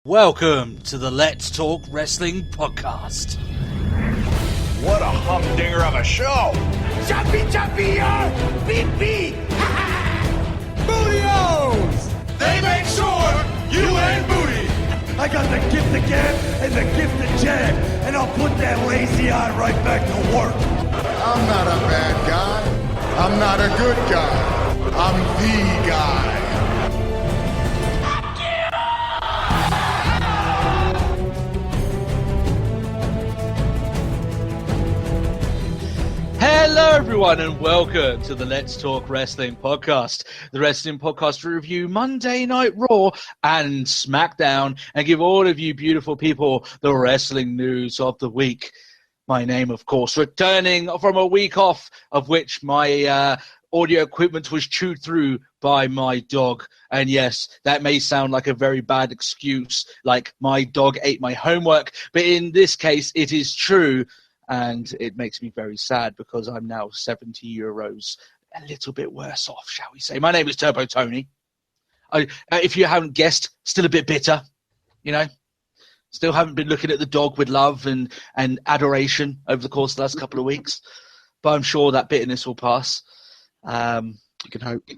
Welcome to the Let's Talk Wrestling Podcast. What a humdinger of a show! Jumpy, beep, beep! Booty-O's! They make sure you ain't booty! I got the gift of gab and the gift of jab, and I'll put that lazy eye right back to work. I'm not a bad guy. I'm not a good guy. I'm the guy. Hello, everyone, and welcome to the Let's Talk Wrestling Podcast. The wrestling podcast to review Monday Night Raw and SmackDown and give all of you beautiful people the wrestling news of the week. My name, of course, returning from a week off, of which my audio equipment was chewed through by my dog. And yes, that may sound like a very bad excuse, like my dog ate my homework, but in this case, it is true. And it makes me very sad because I'm now 70 euros, a little bit worse off, shall we say. My name is Turbo Tony. If you haven't guessed, still a bit bitter, you know. Still haven't been looking at the dog with love and adoration over the course of the last couple of weeks. But I'm sure that bitterness will pass. You can hope.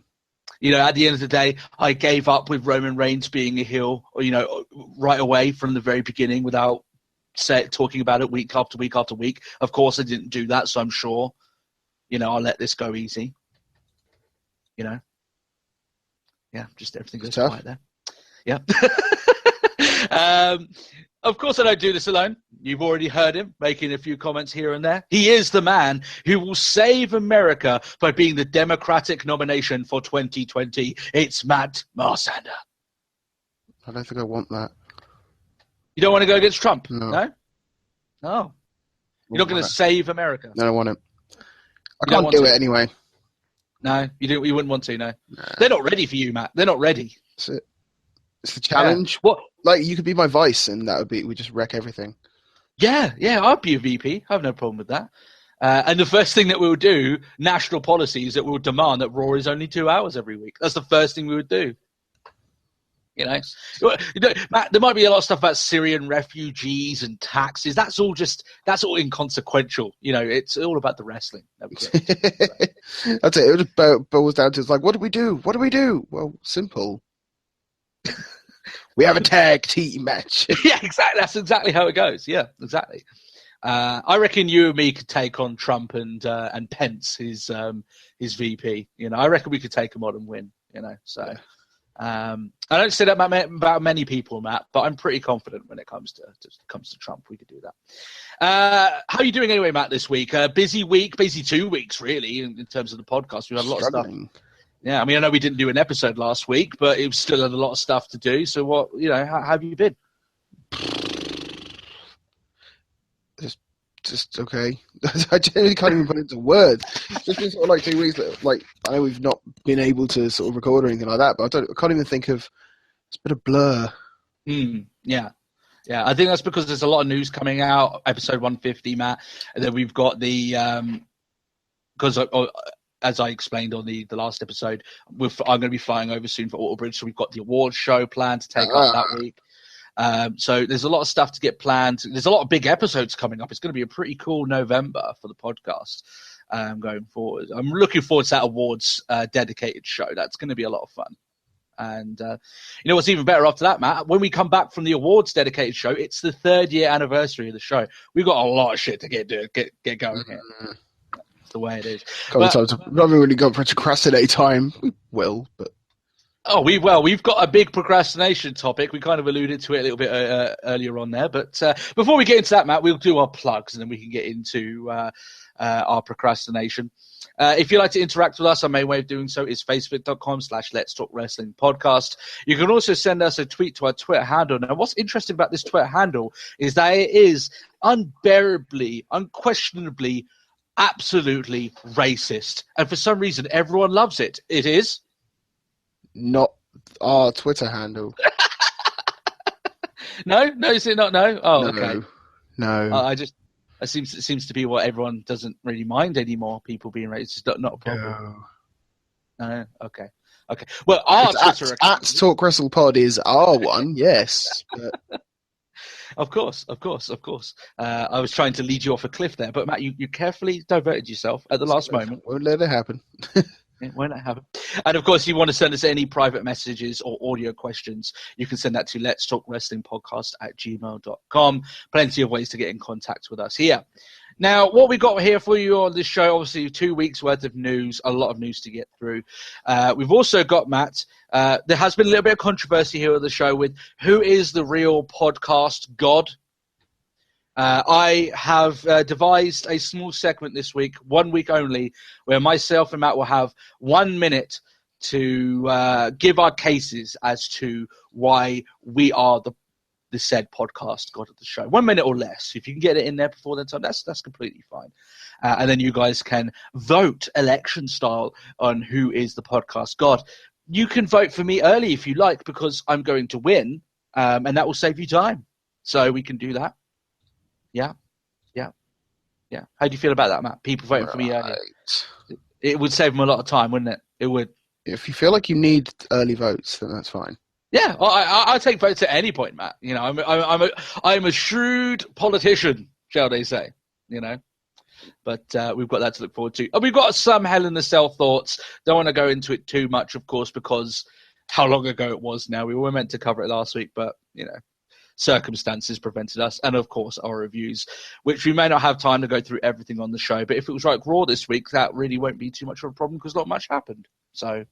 You know, at the end of the day, I gave up with Roman Reigns being a heel, you know, right away from the very beginning without talking about it week after week after week. Of course, I didn't do that, so I'm sure, you know, I'll let this go easy. You know, yeah, just everything goes quiet there. Yeah. Of course, I don't do this alone. You've already heard him making a few comments here and there. He is the man who will save America by being the Democratic nomination for 2020. It's Matt Marsander. I don't think I want that. You don't want to go against Trump? No. No? You're not going to save America? No, I want it. I can't do it anyway. No, you wouldn't want to, no. Nah. They're not ready for you, Matt. They're not ready. That's it. It's the challenge. Yeah. What? Like, you could be my vice, and we just wreck everything. Yeah, I'd be a VP. I have no problem with that. And the first thing that we would do, national policy, is that we would demand that Raw is only 2 hours every week. That's the first thing we would do. You know, Matt, there might be a lot of stuff about Syrian refugees and taxes. That's all inconsequential. You know, it's all about the wrestling. That's it. It just boils down to, it's like, what do we do? What do we do? Well, simple. We have a tag team match. Yeah, exactly. That's exactly how it goes. Yeah, exactly. I reckon you and me could take on Trump and Pence, his VP. You know, I reckon we could take him on and win. You know, so. Yeah. I don't say that about many people, Matt, but I'm pretty confident when it comes to Trump, we could do that. How are you doing anyway, Matt, this week? Busy week, busy 2 weeks, really, in terms of the podcast. We had a lot of stuff. Yeah, I mean, I know we didn't do an episode last week, but it was still had a lot of stuff to do. So how have you been? Just okay. I genuinely can't even put it into words. It's just been sort of like 2 weeks. Like, I know we've not been able to sort of record or anything like that, but I can't even think of. It's been a blur. Yeah. I think that's because there's a lot of news coming out. Episode 150, Matt, and then we've got the because as I explained on the last episode, I'm going to be flying over soon for Autobridge, so we've got the awards show planned to take up that week. So there's a lot of stuff to get planned. There's a lot of big episodes coming up. It's going to be a pretty cool November for the podcast going forward. I'm looking forward to that awards dedicated show. That's going to be a lot of fun. And you know what's even better after that, Matt? When we come back from the awards dedicated show, it's the 3rd year anniversary of the show. We've got a lot of shit to get going here. That's the way it is. We haven't really got procrastinate time. We will, but. Oh, we've got a big procrastination topic. We kind of alluded to it a little bit earlier on there. But before we get into that, Matt, we'll do our plugs and then we can get into our procrastination. If you'd like to interact with us, our main way of doing so is facebook.com/letstalkwrestlingpodcast. You can also send us a tweet to our Twitter handle. Now, what's interesting about this Twitter handle is that it is unquestionably, absolutely racist. And for some reason, everyone loves it. It is... Not our Twitter handle. No, is it not? No. Oh, no, okay. No. It seems to be what everyone doesn't really mind anymore. People being racist, not a problem. No. Okay. Okay. Well, our It's Twitter at Talk Wrestle Pod is our one, yes. But... Of course. I was trying to lead you off a cliff there, but Matt, you carefully diverted yourself at the last moment. Won't let it happen. It won't happen. And of course, if you want to send us any private messages or audio questions, you can send that to letstalkwrestlingpodcast@gmail.com. Plenty of ways to get in contact with us here. Now, what we got here for you on this show, obviously 2 weeks worth of news, a lot of news to get through. We've also got, Matt, there has been a little bit of controversy here on the show with who is the real podcast god. I have devised a small segment this week, 1 week only, where myself and Matt will have 1 minute to give our cases as to why we are the said podcast god of the show. 1 minute or less. If you can get it in there before that time, that's completely fine. And then you guys can vote election style on who is the podcast god. You can vote for me early if you like, because I'm going to win, and that will save you time. So we can do that. Yeah. How do you feel about that, Matt? People voting for me early. It would save them a lot of time, wouldn't it? It would. If you feel like you need early votes, then that's fine. Yeah, I take votes at any point, Matt. You know, I'm a shrewd politician, shall they say? You know, but we've got that to look forward to. And we've got some Hell in the Cell thoughts. Don't want to go into it too much, of course, because how long ago it was now. We were meant to cover it last week, but you know, circumstances prevented us, and of course our reviews, which we may not have time to go through everything on the show. But if it was like Raw this week, that really won't be too much of a problem because not much happened. So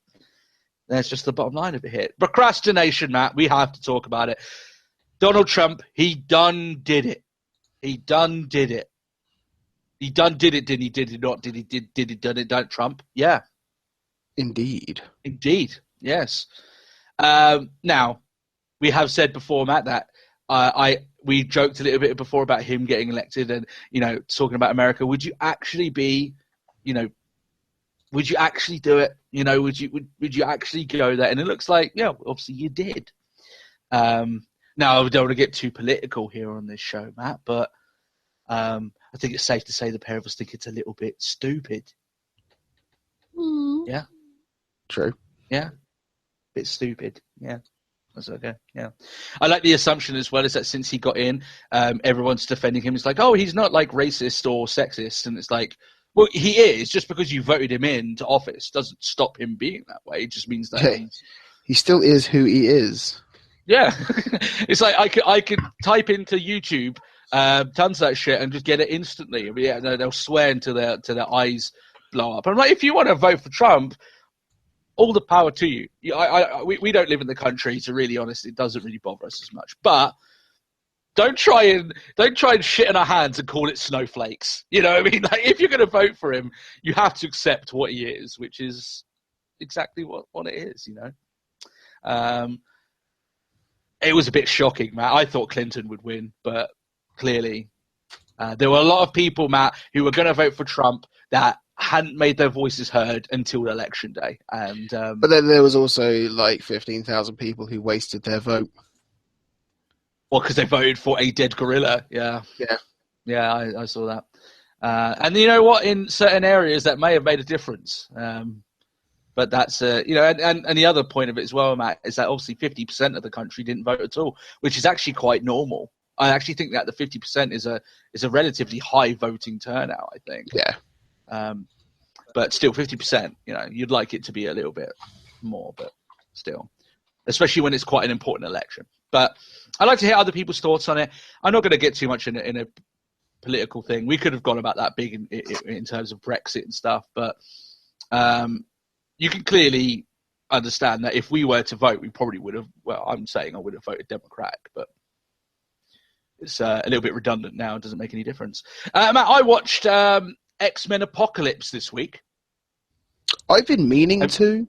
there's just the bottom line of it here. Procrastination, Matt. We have to talk about it. Donald Trump, he done did it. He done did it. He done did it, didn't he? Did he not? Did he done it, done Trump? Yeah. Indeed. Yes. Now, we have said before, Matt, that we joked a little bit before about him getting elected and, you know, talking about America. Would you actually be, you know, would you actually do it? You know, would you actually go there? And it looks like, yeah, obviously you did. Now, I don't want to get too political here on this show, Matt, but I think it's safe to say the pair of us think it's a little bit stupid. Yeah? True. Yeah? Bit stupid. Yeah. That's okay. Yeah. I like the assumption as well is that since he got in, everyone's defending him. It's like, oh, he's not like racist or sexist. And it's like, well, he is. Just because you voted him into office doesn't stop him being that way. It just means that he still is who he is. Yeah. It's like I could type into YouTube tons of that shit and just get it instantly. Yeah, they'll swear until their eyes blow up. I'm like, if you want to vote for Trump, all the power to you. We don't live in the country, to really honest, it doesn't really bother us as much. But don't try and shit in our hands and call it snowflakes. You know what I mean? Like, if you're going to vote for him, you have to accept what he is, which is exactly what it is. You know, it was a bit shocking, Matt. I thought Clinton would win, but clearly there were a lot of people, Matt, who were going to vote for Trump that hadn't made their voices heard until election day. And but then there was also like 15,000 people who wasted their vote. Well, because they voted for a dead gorilla. Yeah, I saw that. And you know what? In certain areas, that may have made a difference. But that's you know, and the other point of it as well, Matt, is that obviously 50% of the country didn't vote at all, which is actually quite normal. I actually think that the 50% is a relatively high voting turnout. I think. Yeah. But still, 50%. You know, you'd like it to be a little bit more, but still, especially when it's quite an important election. But I'd like to hear other people's thoughts on it. I'm not going to get too much in a political thing. We could have gone about that big in terms of Brexit and stuff, but you can clearly understand that if we were to vote, we probably would have. Well, I'm saying I would have voted Democratic, but it's a little bit redundant now. It doesn't make any difference. Matt, I watched X-Men Apocalypse this week. I've been meaning to.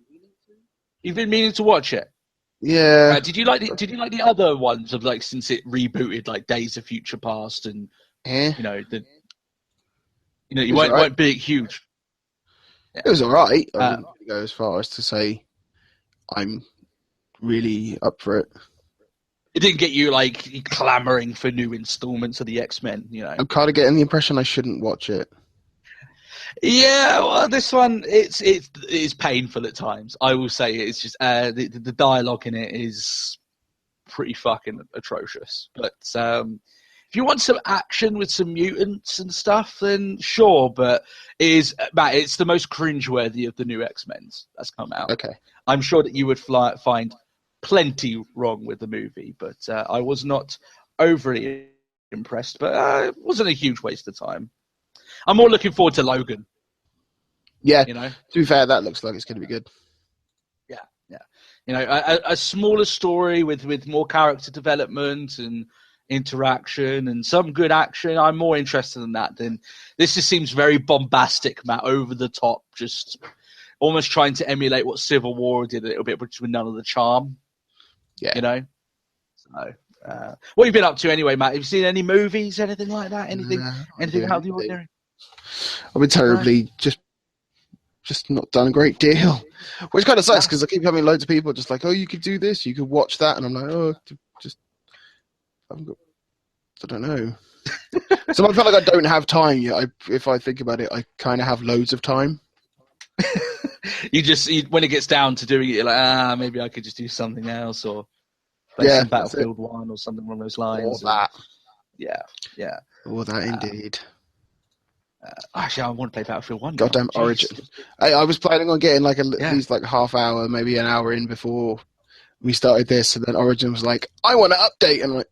You've been meaning to watch it. Yeah. Did you like the other ones of like since it rebooted, like Days of Future Past and you weren't big, huge. Yeah. It was all right. I wouldn't really go as far as to say I'm really up for it. It didn't get you like clamoring for new installments of the X-Men, you know. I'm kind of getting the impression I shouldn't watch it. Yeah, well, this one it's painful at times. I will say it's just the dialogue in it is pretty fucking atrocious. But if you want some action with some mutants and stuff, then sure. But Matt, it's the most cringeworthy of the new X-Men's that's come out. Okay. I'm sure that you would find plenty wrong with the movie, but I was not overly impressed. But it wasn't a huge waste of time. I'm more looking forward to Logan. Yeah, you know. To be fair, that looks like it's going to be good. Yeah. You know, a smaller story with more character development and interaction and some good action. I'm more interested in that than this. Just seems very bombastic, Matt, over the top, just almost trying to emulate what Civil War did a little bit, but with none of the charm. Yeah, you know. So, what have you been up to anyway, Matt? Have you seen any movies, anything like that? Anything out of the ordinary? I've been terribly just not done a great deal, which kind of sucks because I keep having loads of people just like, oh, you could do this, you could watch that, and I'm like, oh, just I don't know. So I feel like I don't have time yet. If I think about it, I kind of have loads of time. When it gets down to doing it, you're like, maybe I could just do something else or play some Battlefield 1 or something along those lines. Or that. Yeah. Or that indeed. Actually, I want to play Battlefield 1. Goddamn Origin. I was planning on getting at least half hour, maybe an hour in before we started this, and then Origin was like, I want to update, and I'm like,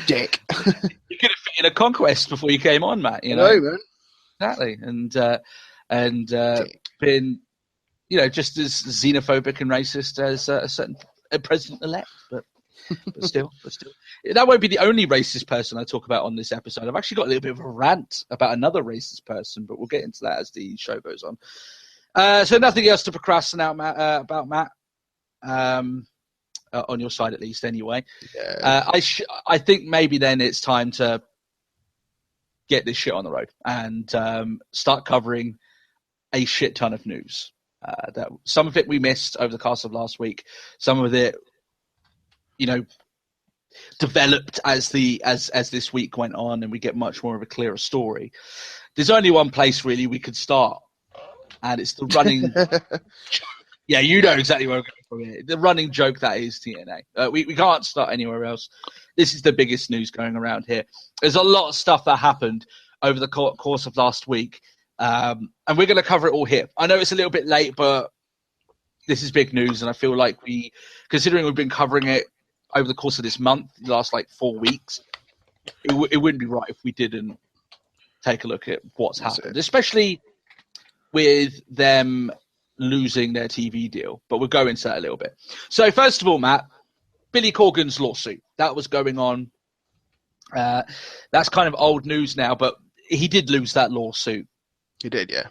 dick. You could have fit in a Conquest before you came on, Matt. You know, man. Exactly, and been, just as xenophobic and racist as a certain president-elect, but still, that won't be the only racist person I talk about on this episode. I've actually got a little bit of a rant about another racist person, but we'll get into that as the show goes on. So nothing else to procrastinate about Matt, on your side at least, anyway. Yeah. I think maybe then it's time to get this shit on the road and start covering a shit ton of news. That some of it we missed over the course of last week. Some of it, developed as this week went on, and we get much more of a clearer story. There's only one place really we could start, and it's the running. Yeah, you know exactly where I'm going from here. The running joke that is TNA. We can't start anywhere else. This is the biggest news going around here. There's a lot of stuff that happened over the course of last week, and we're going to cover it all here. I know it's a little bit late, but this is big news, and I feel like considering we've been covering it over the course of this month, the last 4 weeks, it wouldn't be right if we didn't take a look at what's happened, especially with them losing their TV deal. But we'll go into that a little bit. So first of all, Matt, Billy Corgan's lawsuit that was going on. That's kind of old news now, but he did lose that lawsuit. He did, yeah.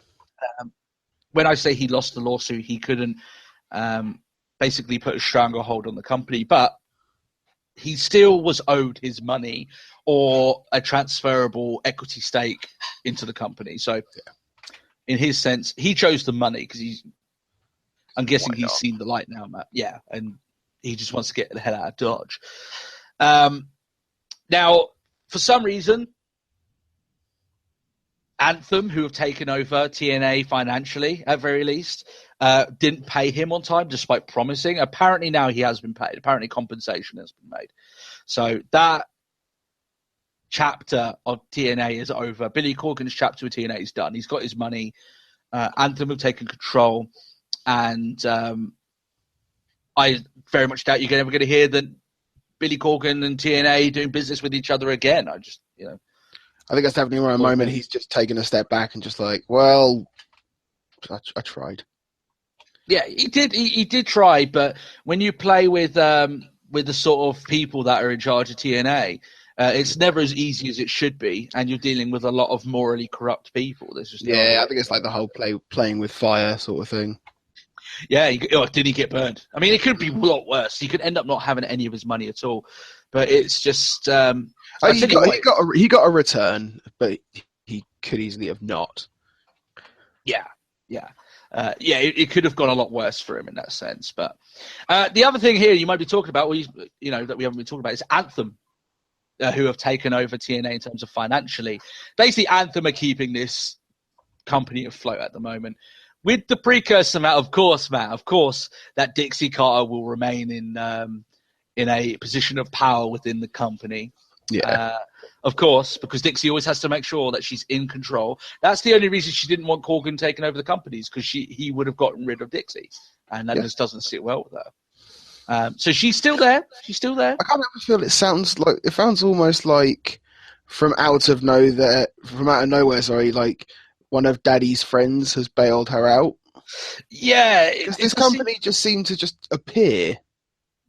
When I say he lost the lawsuit, he couldn't basically put a stronger hold on the company, but he still was owed his money or a transferable equity stake into the company. So in his sense, he chose the money because I'm guessing he's seen the light now, Matt. Yeah, and he just wants to get the hell out of Dodge. Now, for some reason, Anthem, who have taken over TNA financially, at very least, didn't pay him on time, despite promising. Apparently now he has been paid. Apparently compensation has been made. So that chapter of TNA is over. Billy Corgan's chapter of TNA is done. He's got his money. Anthem have taken control. And I very much doubt you're ever going to hear that Billy Corgan and TNA doing business with each other again. I think that's definitely around a moment he's just taken a step back and just like, well, I tried. Yeah, he did. He did try, but when you play with the sort of people that are in charge of TNA, it's never as easy as it should be, and you're dealing with a lot of morally corrupt people. There's just I think it's like the whole playing with fire sort of thing. Yeah, did he get burned? I mean, it could be a lot worse. He could end up not having any of his money at all. But it's just he got a return, but he could easily have not. Yeah. It could have gone a lot worse for him in that sense. But the other thing here you might be talking about, that we haven't been talking about, is Anthem. who have taken over TNA in terms of financially. Basically, Anthem are keeping this company afloat at the moment. With the precursor, Matt, of course, that Dixie Carter will remain in a position of power within the company. Yeah. Of course, because Dixie always has to make sure that she's in control. That's the only reason she didn't want Corgan taking over the companies, because he would have gotten rid of Dixie, and that just doesn't sit well with her. So she's still there. I can't help but feel it sounds almost like from out of nowhere, like one of Daddy's friends has bailed her out. Yeah, because this company just seemed to just appear.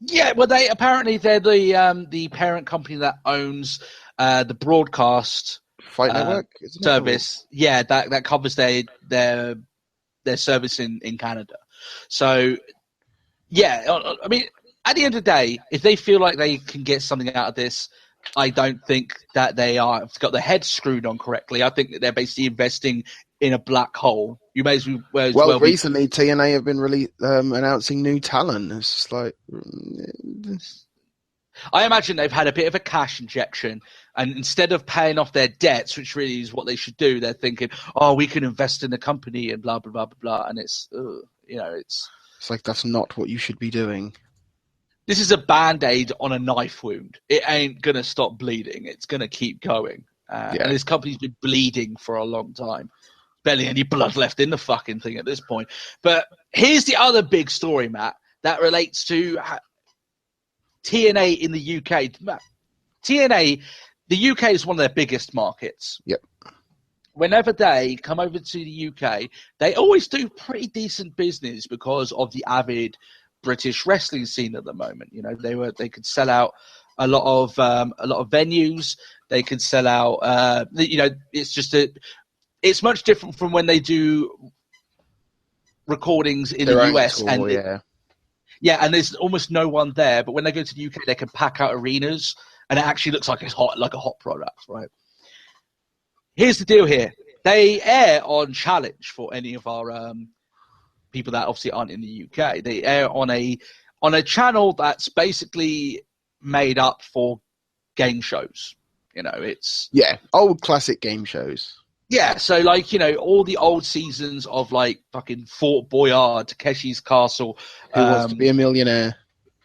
Yeah, well, they're the parent company that owns the broadcast Fight Network service. Yeah, that covers their service in Canada. So, yeah, I mean, at the end of the day, if they feel like they can get something out of this, I don't think that they have got their heads screwed on correctly. I think that they're basically investing in a black hole. You may as well. Recently TNA have been announcing new talent. It's just like, I imagine they've had a bit of a cash injection, and instead of paying off their debts, which really is what they should do, they're thinking, "Oh, we can invest in the company and blah blah blah blah blah." And it's like that's not what you should be doing. This is a Band-Aid on a knife wound. It ain't gonna stop bleeding. It's gonna keep going. And this company's been bleeding for a long time. Barely any blood left in the fucking thing at this point. But here's the other big story, Matt, that relates to TNA in the UK. Matt, TNA, the UK is one of their biggest markets. Yep. Whenever they come over to the UK, they always do pretty decent business because of the avid British wrestling scene at the moment. You know, they could sell out a lot of venues. They could sell out. It's much different from when they do recordings in the US. Tour, and there's almost no one there. But when they go to the UK, they can pack out arenas, and it actually looks like it's hot, like a hot product, right? Here's the deal here. They air on Challenge for any of our people that obviously aren't in the UK. They air on a channel that's basically made up for game shows. You know, it's old classic game shows. Yeah, so like, you know, all the old seasons of like fucking Fort Boyard, Takeshi's Castle, Who Wants to Be a Millionaire,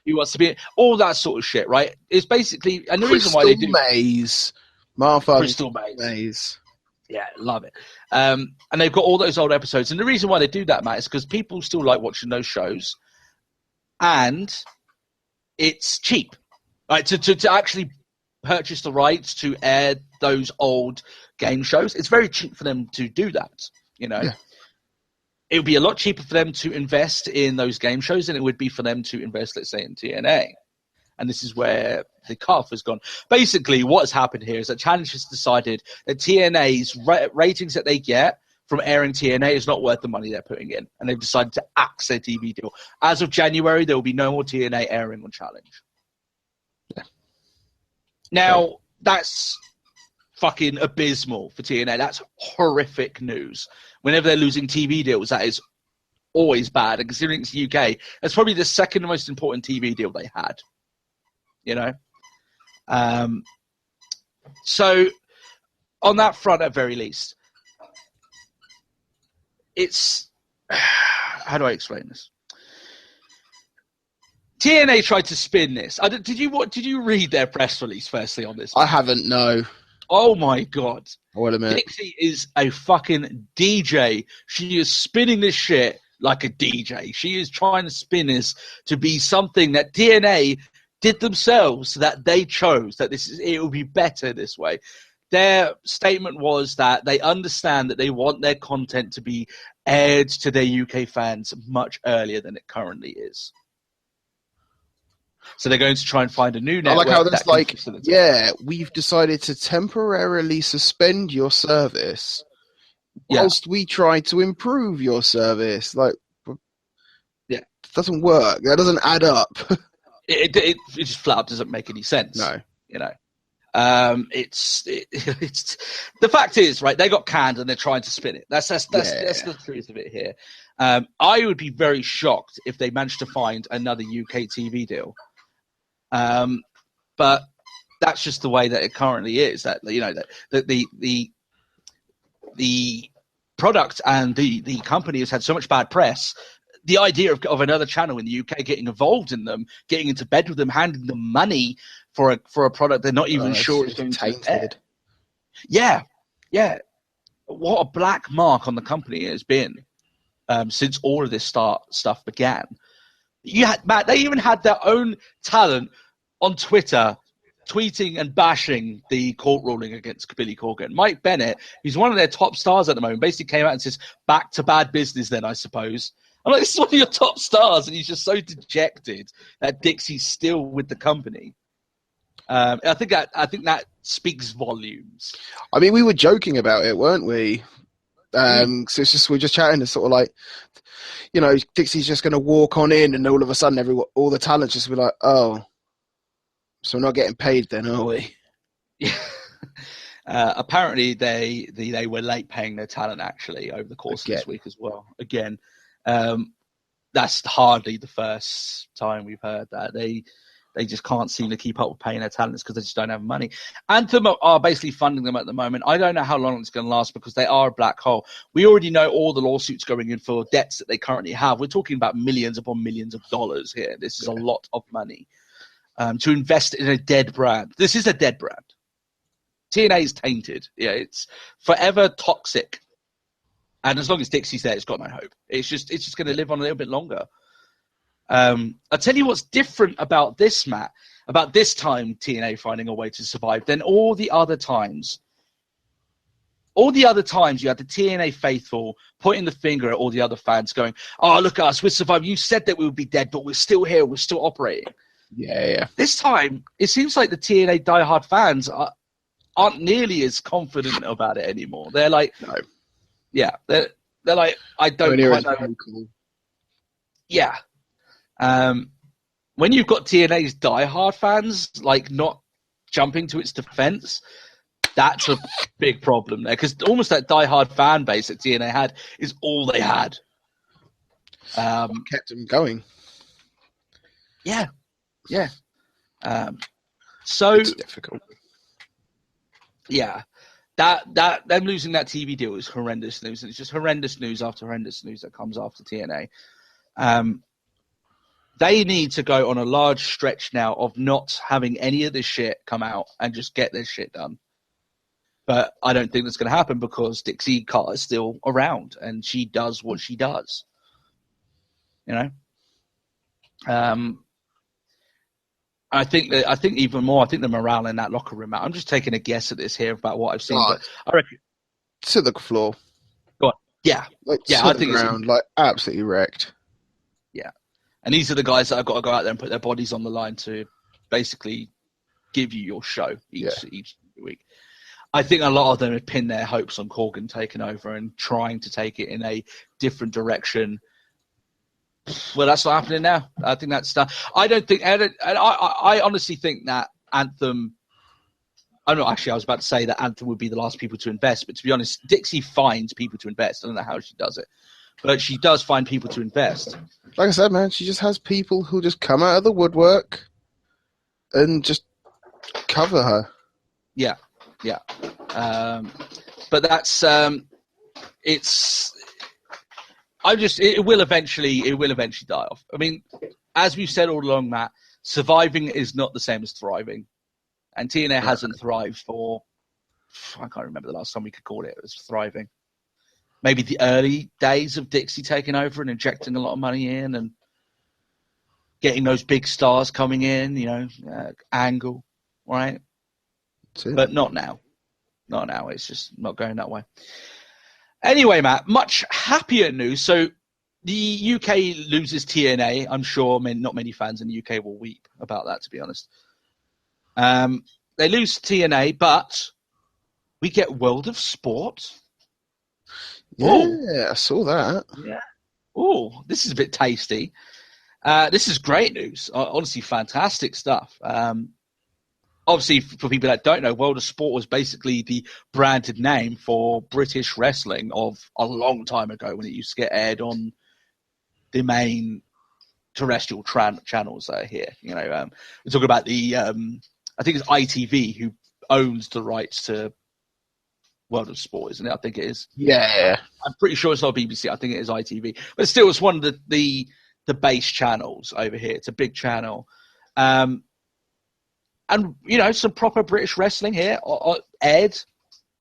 Who Wants to Be all that sort of shit, right? It's basically, and the reason why they do Crystal Maze. Yeah, love it. And they've got all those old episodes, and the reason why they do that, Matt, is because people still like watching those shows, and it's cheap, right? To actually purchase the rights to air those old game shows, it's very cheap for them to do that. You know, it would be a lot cheaper for them to invest in those game shows than it would be for them to invest, let's say, in TNA. And this is where the calf has gone. Basically, what's happened here is that Challenge has decided that TNA's ratings that they get from airing TNA is not worth the money they're putting in, and they've decided to axe their TV deal. As of January, there will be no more TNA airing on Challenge. Yeah. Now, that's fucking abysmal for TNA. That's horrific news. Whenever they're losing TV deals, that is always bad. And considering it's the UK, that's probably the second most important TV deal they had. You know? So, on that front, at very least, it's... How do I explain this? TNA tried to spin this. Did you read their press release, firstly, on this? I haven't, no. Oh, my God. I will admit. Dixie is a fucking DJ. She is spinning this shit like a DJ. She is trying to spin this to be something that TNA did themselves, that they chose, that it will be better this way. Their statement was that they understand that they want their content to be aired to their UK fans much earlier than it currently is. So they're going to try and find a new network. I like how that's like, we've decided to temporarily suspend your service whilst we try to improve your service. Like, it doesn't work. That doesn't add up. It just flat up doesn't make any sense. No. You know. It's the fact is, right, they got canned and they're trying to spin it. That's the truth of it here. I would be very shocked if they managed to find another UK TV deal. But that's just the way that it currently is. That that the product and the company has had so much bad press. The idea of another channel in the UK getting involved in them, getting into bed with them, handing them money for a product they're not even sure is going to air. Yeah. What a black mark on the company it has been since all of this stuff began. Matt, they even had their own talent on Twitter tweeting and bashing the court ruling against Billy Corgan. Mike Bennett, who's one of their top stars at the moment, basically came out and says, "Back to bad business then, I suppose." I'm like, this is one of your top stars, and he's just so dejected that Dixie's still with the company. I think that speaks volumes. I mean, we were joking about it, weren't we? So it's just we're just chatting. It's sort of like, Dixie's just going to walk on in, and all of a sudden, all the talent just be like, "Oh, so we're not getting paid then, are we?" Yeah. Apparently, they were late paying their talent actually over the course of this week as well. Again. That's hardly the first time we've heard that. They just can't seem to keep up with paying their talents because they just don't have money. Anthem are basically funding them at the moment. I don't know how long it's going to last because they are a black hole. We already know all the lawsuits going in for debts that they currently have. We're talking about millions upon millions of dollars here. This is a lot of money to invest in a dead brand. This is a dead brand. TNA is tainted. Yeah, it's forever toxic. And as long as Dixie's there, it's got no hope. It's just going to live on a little bit longer. I'll tell you what's different about this, Matt, about this time TNA finding a way to survive than all the other times. All the other times you had the TNA faithful pointing the finger at all the other fans going, "Oh, look at us, we're surviving. You said that we would be dead, but we're still here. We're still operating." Yeah. This time, it seems like the TNA diehard fans aren't nearly as confident about it anymore. They're like... No. Yeah, they're like, I don't quite know. Cool. Yeah. When you've got TNA's diehard fans, like, not jumping to its defense, that's a big problem there. Because almost that diehard fan base that TNA had is all they had. Kept them going. Yeah. So... It's difficult. Yeah. That them losing that TV deal is horrendous news, and it's just horrendous news after horrendous news that comes after TNA. They need to go on a large stretch now of not having any of this shit come out and just get this shit done. But I don't think that's going to happen because Dixie Carter is still around and she does what she does. I think even more. I think the morale in that locker room. I'm just taking a guess at this here about what I've seen. But I reckon to the floor. Go on. Yeah, I think ground, absolutely wrecked. Yeah, and these are the guys that have got to go out there and put their bodies on the line to basically give you your show each week. I think a lot of them have pinned their hopes on Corgan taking over and trying to take it in a different direction. Well, that's not happening now. I think that's I honestly think that Anthem. I was about to say that Anthem would be the last people to invest, but to be honest, Dixie finds people to invest. I don't know how she does it, but she does find people to invest. Like I said, man, she just has people who just come out of the woodwork and just cover her. Yeah. But that's it's. It will eventually die off. I mean, as we've said all along, Matt, surviving is not the same as thriving. And TNA hasn't thrived for, I can't remember the last time we could call it as thriving. Maybe the early days of Dixie taking over and injecting a lot of money in and getting those big stars coming in, Angle, right? But not now. Not now. It's just not going that way. Anyway, Matt, much happier news. So the UK loses TNA. I'm sure not many fans in the UK will weep about that, to be honest. They lose TNA, but we get World of Sport. Yeah, I saw that. Yeah. Oh, this is a bit tasty. This is great news. Honestly, fantastic stuff. Obviously, for people that don't know, World of Sport was basically the branded name for British wrestling of a long time ago when it used to get aired on the main terrestrial channels that are here. We're talking about the I think it's ITV who owns the rights to World of Sport, isn't it? I think it is. Yeah. I'm pretty sure it's not BBC. I think it is ITV. But still, it's one of the base channels over here. It's a big channel. And, some proper British wrestling here, aired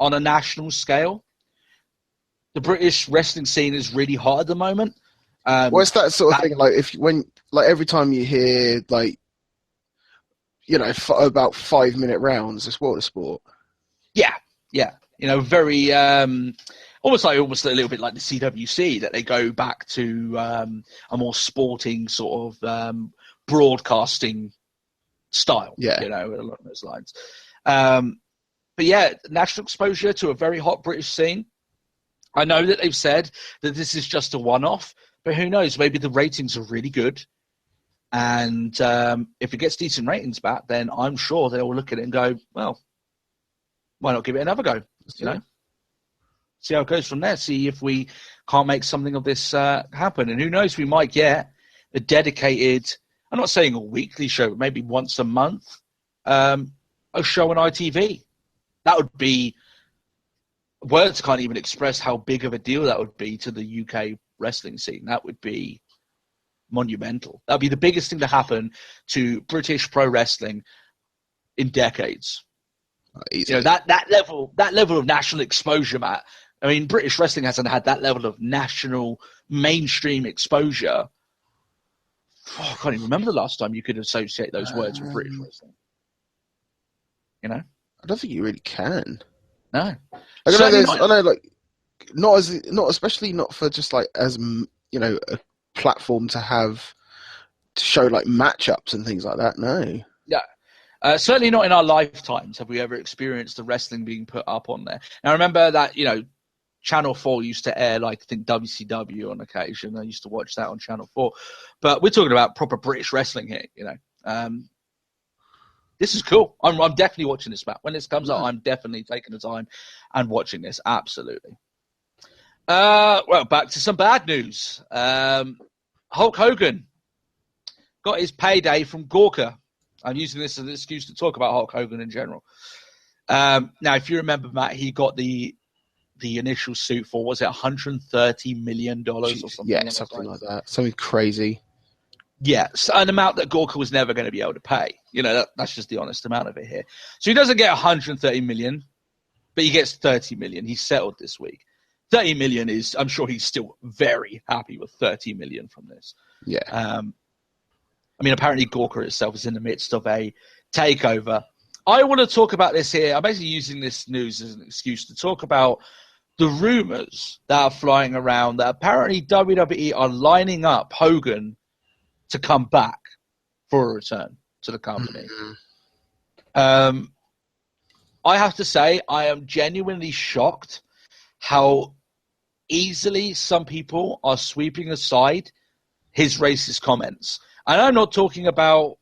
on a national scale. The British wrestling scene is really hot at the moment. Well, it's that sort of thing. Like every time you hear about 5-minute rounds, it's World of Sport. Yeah. Very almost a little bit like the CWC, that they go back to a more sporting sort of broadcasting style. Yeah, along those lines. But yeah, national exposure to a very hot British scene. I know that they've said that this is just a one-off, but who knows? Maybe the ratings are really good. And if it gets decent ratings back, then I'm sure they'll look at it and go, well, why not give it another go? See how it goes from there. See if we can't make something of this happen. And who knows? We might get a dedicated, I'm not saying a weekly show, but maybe once a month, a show on ITV. That would be, words can't even express how big of a deal that would be to the UK wrestling scene. That would be monumental. That would be the biggest thing to happen to British pro wrestling in decades. That level of national exposure, Matt. I mean, British wrestling hasn't had that level of national mainstream exposure. I can't even remember the last time you could associate those words with British wrestling. I don't think you really can. No. Especially not for just like as a platform to show like matchups and things like that. No. Yeah. Certainly not in our lifetimes have we ever experienced the wrestling being put up on there. Now, remember that, Channel 4 used to air, like, I think, WCW on occasion. I used to watch that on Channel 4. But we're talking about proper British wrestling here, This is cool. I'm definitely watching this, Matt. When this comes out, I'm definitely taking the time and watching this. Absolutely. Well, back to some bad news. Hulk Hogan got his payday from Gawker. I'm using this as an excuse to talk about Hulk Hogan in general. Now, if you remember, Matt, he got the initial suit for, was it $130 million or something? Yeah, something like that. Something crazy. Yeah, an amount that Gawker was never going to be able to pay. That's just the honest amount of it here. So he doesn't get $130 million, but he gets $30 million. He's settled this week. $30 million is, I'm sure he's still very happy with $30 million from this. Yeah. Apparently Gawker itself is in the midst of a takeover. I want to talk about this here. I'm basically using this news as an excuse to talk about the rumors that are flying around that apparently WWE are lining up Hogan to come back for a return to the company. Mm-hmm. I have to say, I am genuinely shocked how easily some people are sweeping aside his racist comments. And I'm not talking about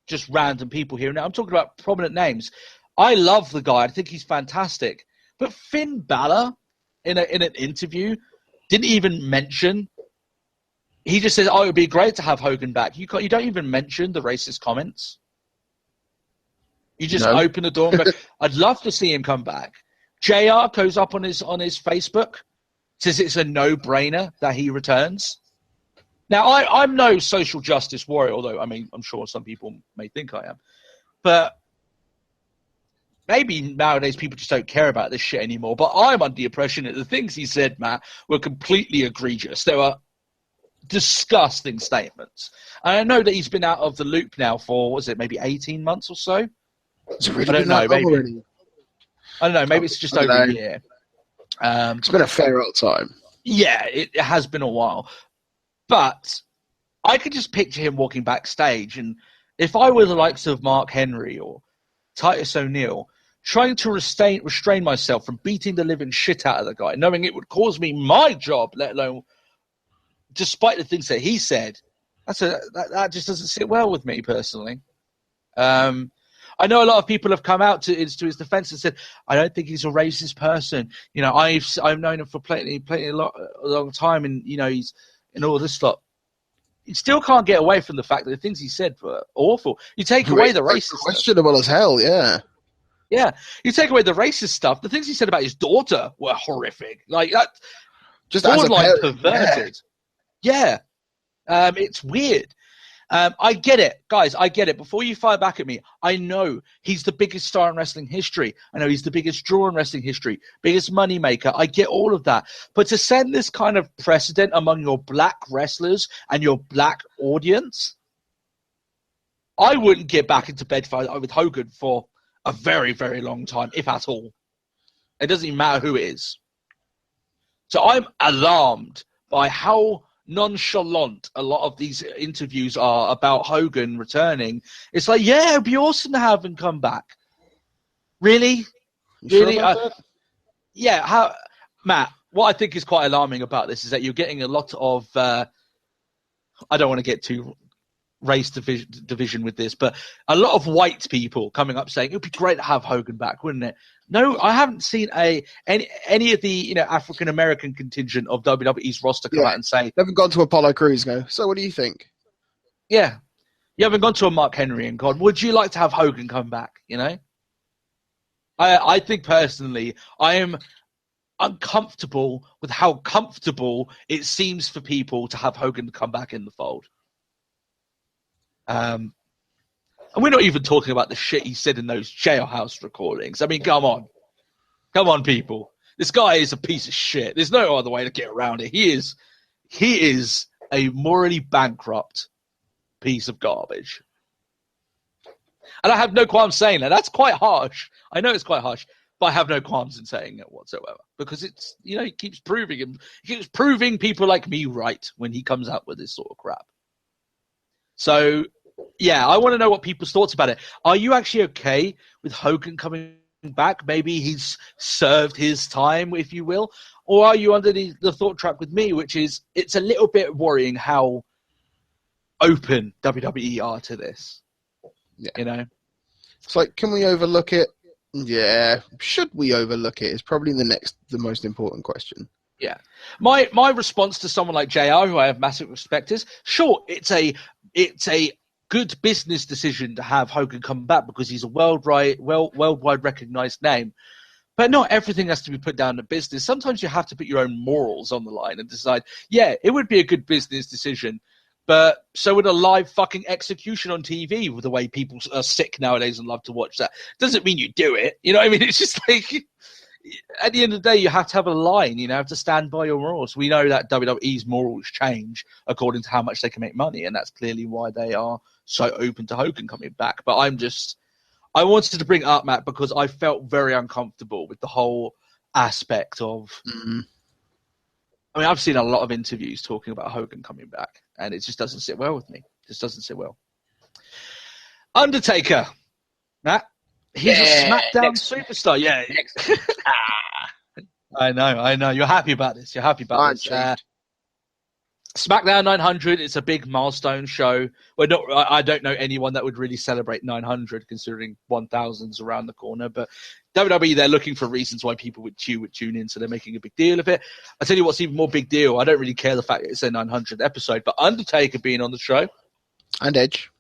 just random people here. Now I'm talking about prominent names. I love the guy. I think he's fantastic. But Finn Balor, in an interview, didn't even mention. He just says, "Oh, it would be great to have Hogan back." You don't even mention the racist comments. You just open the door and go, "I'd love to see him come back." JR goes up on his Facebook, says it's a no-brainer that he returns. Now, I'm no social justice warrior, although, I'm sure some people may think I am. But maybe nowadays people just don't care about this shit anymore. But I'm under the impression that the things he said, Matt, were completely egregious. They were disgusting statements. And I know that he's been out of the loop now for, maybe 18 months or so? I don't know. Maybe. I don't know. Maybe it's just over a year. It's been a fair old time. Yeah, it has been a while. But I could just picture him walking backstage, and if I were the likes of Mark Henry or Titus O'Neil, trying to restrain myself from beating the living shit out of the guy, knowing it would cause me my job, let alone, despite the things that he said, that just doesn't sit well with me personally. I know a lot of people have come out to his defense and said, "I don't think he's a racist person. I've known him for plenty a long time, and he's in all this lot." you still can't get away from the fact that the things he said were awful. You take away the racist stuff. Questionable as hell, yeah. Yeah, you take away the racist stuff. The things he said about his daughter were horrific. Like that, just borderline perverted. Yeah, it's weird. I get it, guys. I get it. Before you fire back at me, I know he's the biggest star in wrestling history. I know he's the biggest draw in wrestling history, biggest money maker. I get all of that. But to send this kind of precedent among your black wrestlers and your black audience, I wouldn't get back into bed with Hogan for a very, very long time, if at all. It doesn't even matter who it is. So I'm alarmed by how nonchalant a lot of these interviews are about Hogan returning. It's like, yeah, it'd be awesome to have him come back. Really? Really? Sure yeah. Matt, what I think is quite alarming about this is that you're getting a lot of, I don't want to get too race division with this, but a lot of white people coming up saying it would be great to have Hogan back, wouldn't it? No, I haven't seen any of the African American contingent of WWE's roster come out and say they haven't gone to Apollo Crews and go, so what do you think? Yeah, you haven't gone to a Mark Henry and gone, would you like to have Hogan come back? I think personally, I am uncomfortable with how comfortable it seems for people to have Hogan come back in the fold. And we're not even talking about the shit he said in those jailhouse recordings. I mean, come on. Come on, people. This guy is a piece of shit. There's no other way to get around it. He is a morally bankrupt piece of garbage. And I have no qualms saying that. That's quite harsh. I know it's quite harsh, but I have no qualms in saying it whatsoever. Because it's, he keeps proving people like me right when he comes out with this sort of crap. So, yeah, I want to know what people's thoughts about it. Are you actually okay with Hogan coming back? Maybe he's served his time, if you will. Or are you under the thought track with me, which is it's a little bit worrying how open WWE are to this. Yeah. It's like, can we overlook it? Yeah. Should we overlook it is probably the most important question. Yeah. My response to someone like JR, who I have massive respect, is, sure, it's a good business decision to have Hogan come back because he's a worldwide recognized name. But not everything has to be put down to business. Sometimes you have to put your own morals on the line and decide, yeah, it would be a good business decision, but so would a live fucking execution on TV with the way people are sick nowadays and love to watch that. Doesn't mean you do it. You know what I mean? It's just like, at the end of the day, you have to have a line. You have to stand by your morals. We know that WWE's morals change according to how much they can make money, and that's clearly why they are so open to Hogan coming back. But I wanted to bring it up, Matt, because I felt very uncomfortable with the whole aspect of... I mean, I've seen a lot of interviews talking about Hogan coming back, and it just doesn't sit well with me. It just doesn't sit well. Undertaker, Matt. He's a SmackDown superstar. Yeah. I know. You're happy about this. SmackDown 900, it's a big milestone show. I don't know anyone that would really celebrate 900 considering 1000's around the corner, but WWE, they're looking for reasons why people would tune in, so they're making a big deal of it. I tell you what's even more big deal. I don't really care the fact that it's their 900th episode, but Undertaker being on the show. And Edge,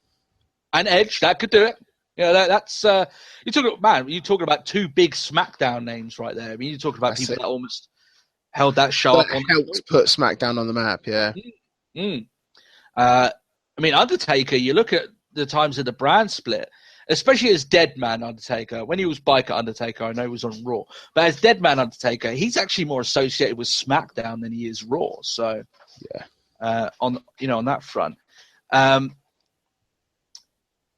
that could do it. That's you're talking about two big SmackDown names right there. I mean, you're talking about people that almost held that show up on. Helped put SmackDown on the map, yeah. I mean, Undertaker, you look at the times of the brand split, especially as Dead Man Undertaker. When he was Biker Undertaker, I know he was on Raw. But as Dead Man Undertaker, he's actually more associated with SmackDown than he is Raw. So, yeah, on that front.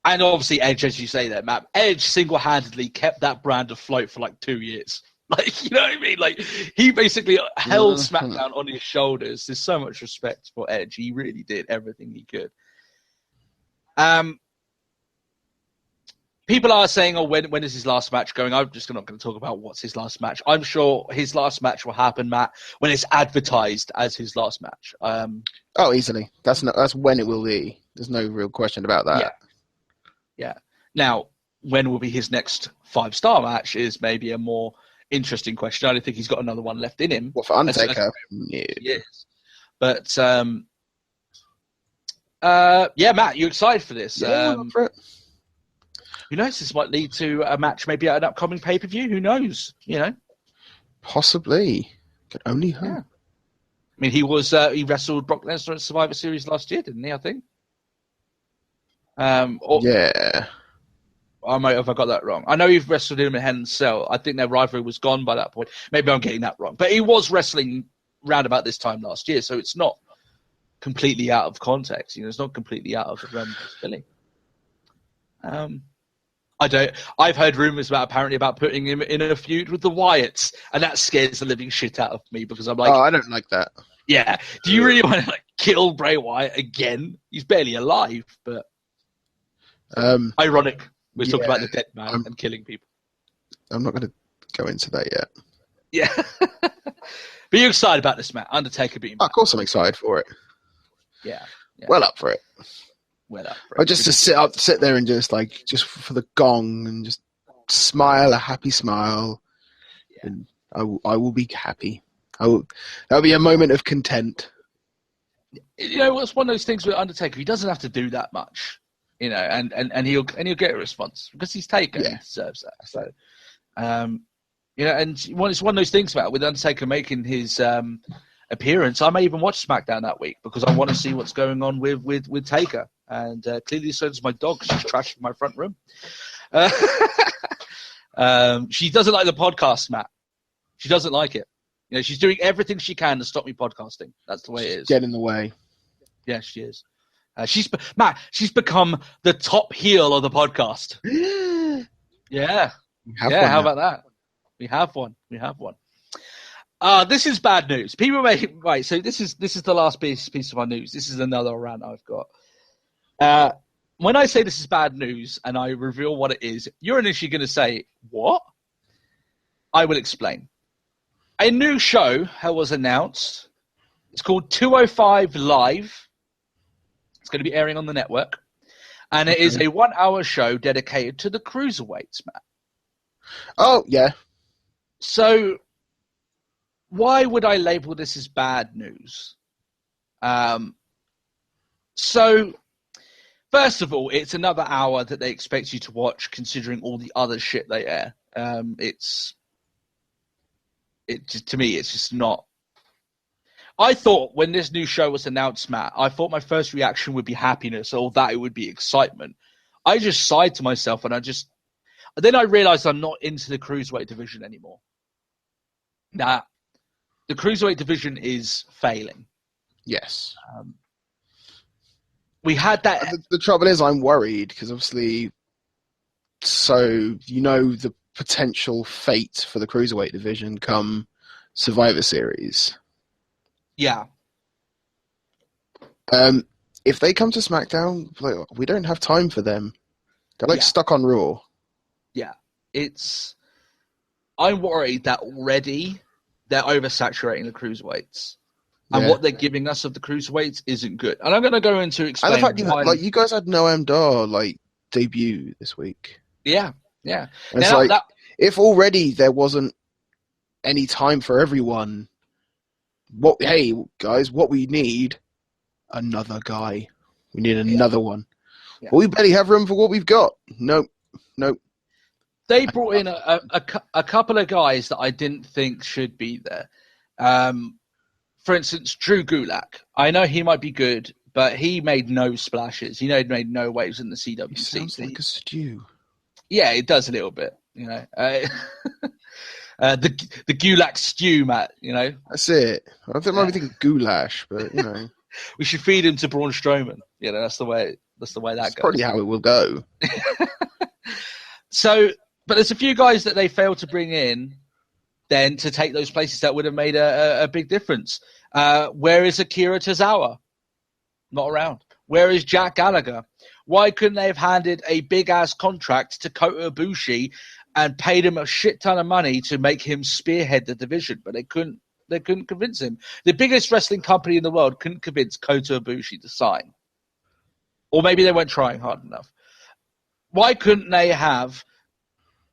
And obviously Edge, as you say there, Matt. Edge single-handedly kept that brand afloat for like 2 years. Like, you know what I mean? Like, he basically held SmackDown on his shoulders. There's so much respect for Edge. He really did everything he could. People are saying, oh, when is his last match going? I'm just not going to talk about what's his last match. I'm sure his last match will happen, Matt, when it's advertised as his last match. Easily. That's when it will be. There's no real question about that. Yeah. Now, when will be his next 5-star match is maybe a more interesting question. I don't think he's got another one left in him. Well, for Undertaker? Yes. But, Yeah, Matt, you excited for this? Yeah, I'm up for it. Who knows? This might lead to a match, maybe at an upcoming pay-per-view. Who knows? Possibly. Could only hope. Yeah. I mean, he wrestled Brock Lesnar at Survivor Series last year, didn't he? I think. Yeah. I might have got that wrong. I know you've wrestled him in Hell in a Cell. I think their rivalry was gone by that point. Maybe I'm getting that wrong. But he was wrestling round about this time last year, so it's not completely out of context. It's not completely out of the realm of possibility. I've heard rumours apparently about putting him in a feud with the Wyatts, and that scares the living shit out of me because I'm like, oh, I don't like that. Yeah. Do you really want to kill Bray Wyatt again? He's barely alive, but ironic. We're talking about the dead man and killing people. I'm not going to go into that yet. Yeah. But you're excited about this, Matt? Undertaker being back. Of course I'm excited for it. Yeah. Well up for it. Or just to sit there and just for the gong and just smile, a happy smile. Yeah. And I will be happy. That'll be a moment of content. It's one of those things with Undertaker. He doesn't have to do that much. And he'll get a response because he's Taker. Yeah. He deserves that. So, and it's one of those things with Undertaker making his appearance. I may even watch SmackDown that week because I want to see what's going on with Taker. And clearly, so does my dog. She's trashing my front room. She doesn't like the podcast, Matt. She doesn't like it. She's doing everything she can to stop me podcasting. That's the way it is. Get in the way. Yeah, she is. She's become the top heel of the podcast. Yeah. How about that? We have one. This is bad news. People right. So this is the last piece of our news. This is another rant I've got. When I say this is bad news and I reveal what it is, you're initially going to say, what? I will explain. A new show was announced. It's called 205 Live. It's going to be airing on the network. And it is a 1-hour show dedicated to the Cruiserweights, Matt. Oh, yeah. So why would I label this as bad news? So first of all, it's another hour that they expect you to watch considering all the other shit they air. To me, it's just not. I thought when this new show was announced, Matt, I thought my first reaction would be happiness or that it would be excitement. I just sighed to myself and then I realized I'm not into the Cruiserweight division anymore. That the Cruiserweight division is failing. Yes. We had that. The trouble is I'm worried because obviously, the potential fate for the Cruiserweight division come Survivor Series. Yeah. If they come to SmackDown, we don't have time for them. They're stuck on Raw. Yeah. I'm worried that already they're oversaturating the Cruiserweights. And what they're giving us of the Cruiserweights isn't good. And I'm going to go into explain. And the fact you guys had Noam Dar debut this week. Yeah. It's if already there wasn't any time for everyone, hey guys, what we need, another guy. We need another one. Yeah. We barely have room for what we've got. Nope. They brought in a couple of guys that I didn't think should be there. For instance, Drew Gulak. I know he might be good, but he made no splashes. He made no waves in the CWC. He sounds like a stew. Yeah, it does a little bit. The Gulak stew, Matt. That's it. I think maybe thinking goulash, but we should feed him to Braun Strowman. That's the way that goes. Probably how it will go. So, but there's a few guys that they failed to bring in then to take those places that would have made a big difference. Where is Akira Tozawa? Not around. Where is Jack Gallagher? Why couldn't they have handed a big-ass contract to Kota Ibushi and paid him a shit ton of money to make him spearhead the division? But they couldn't convince him. The biggest wrestling company in the world couldn't convince Kota Ibushi to sign. Or maybe they weren't trying hard enough. Why couldn't they have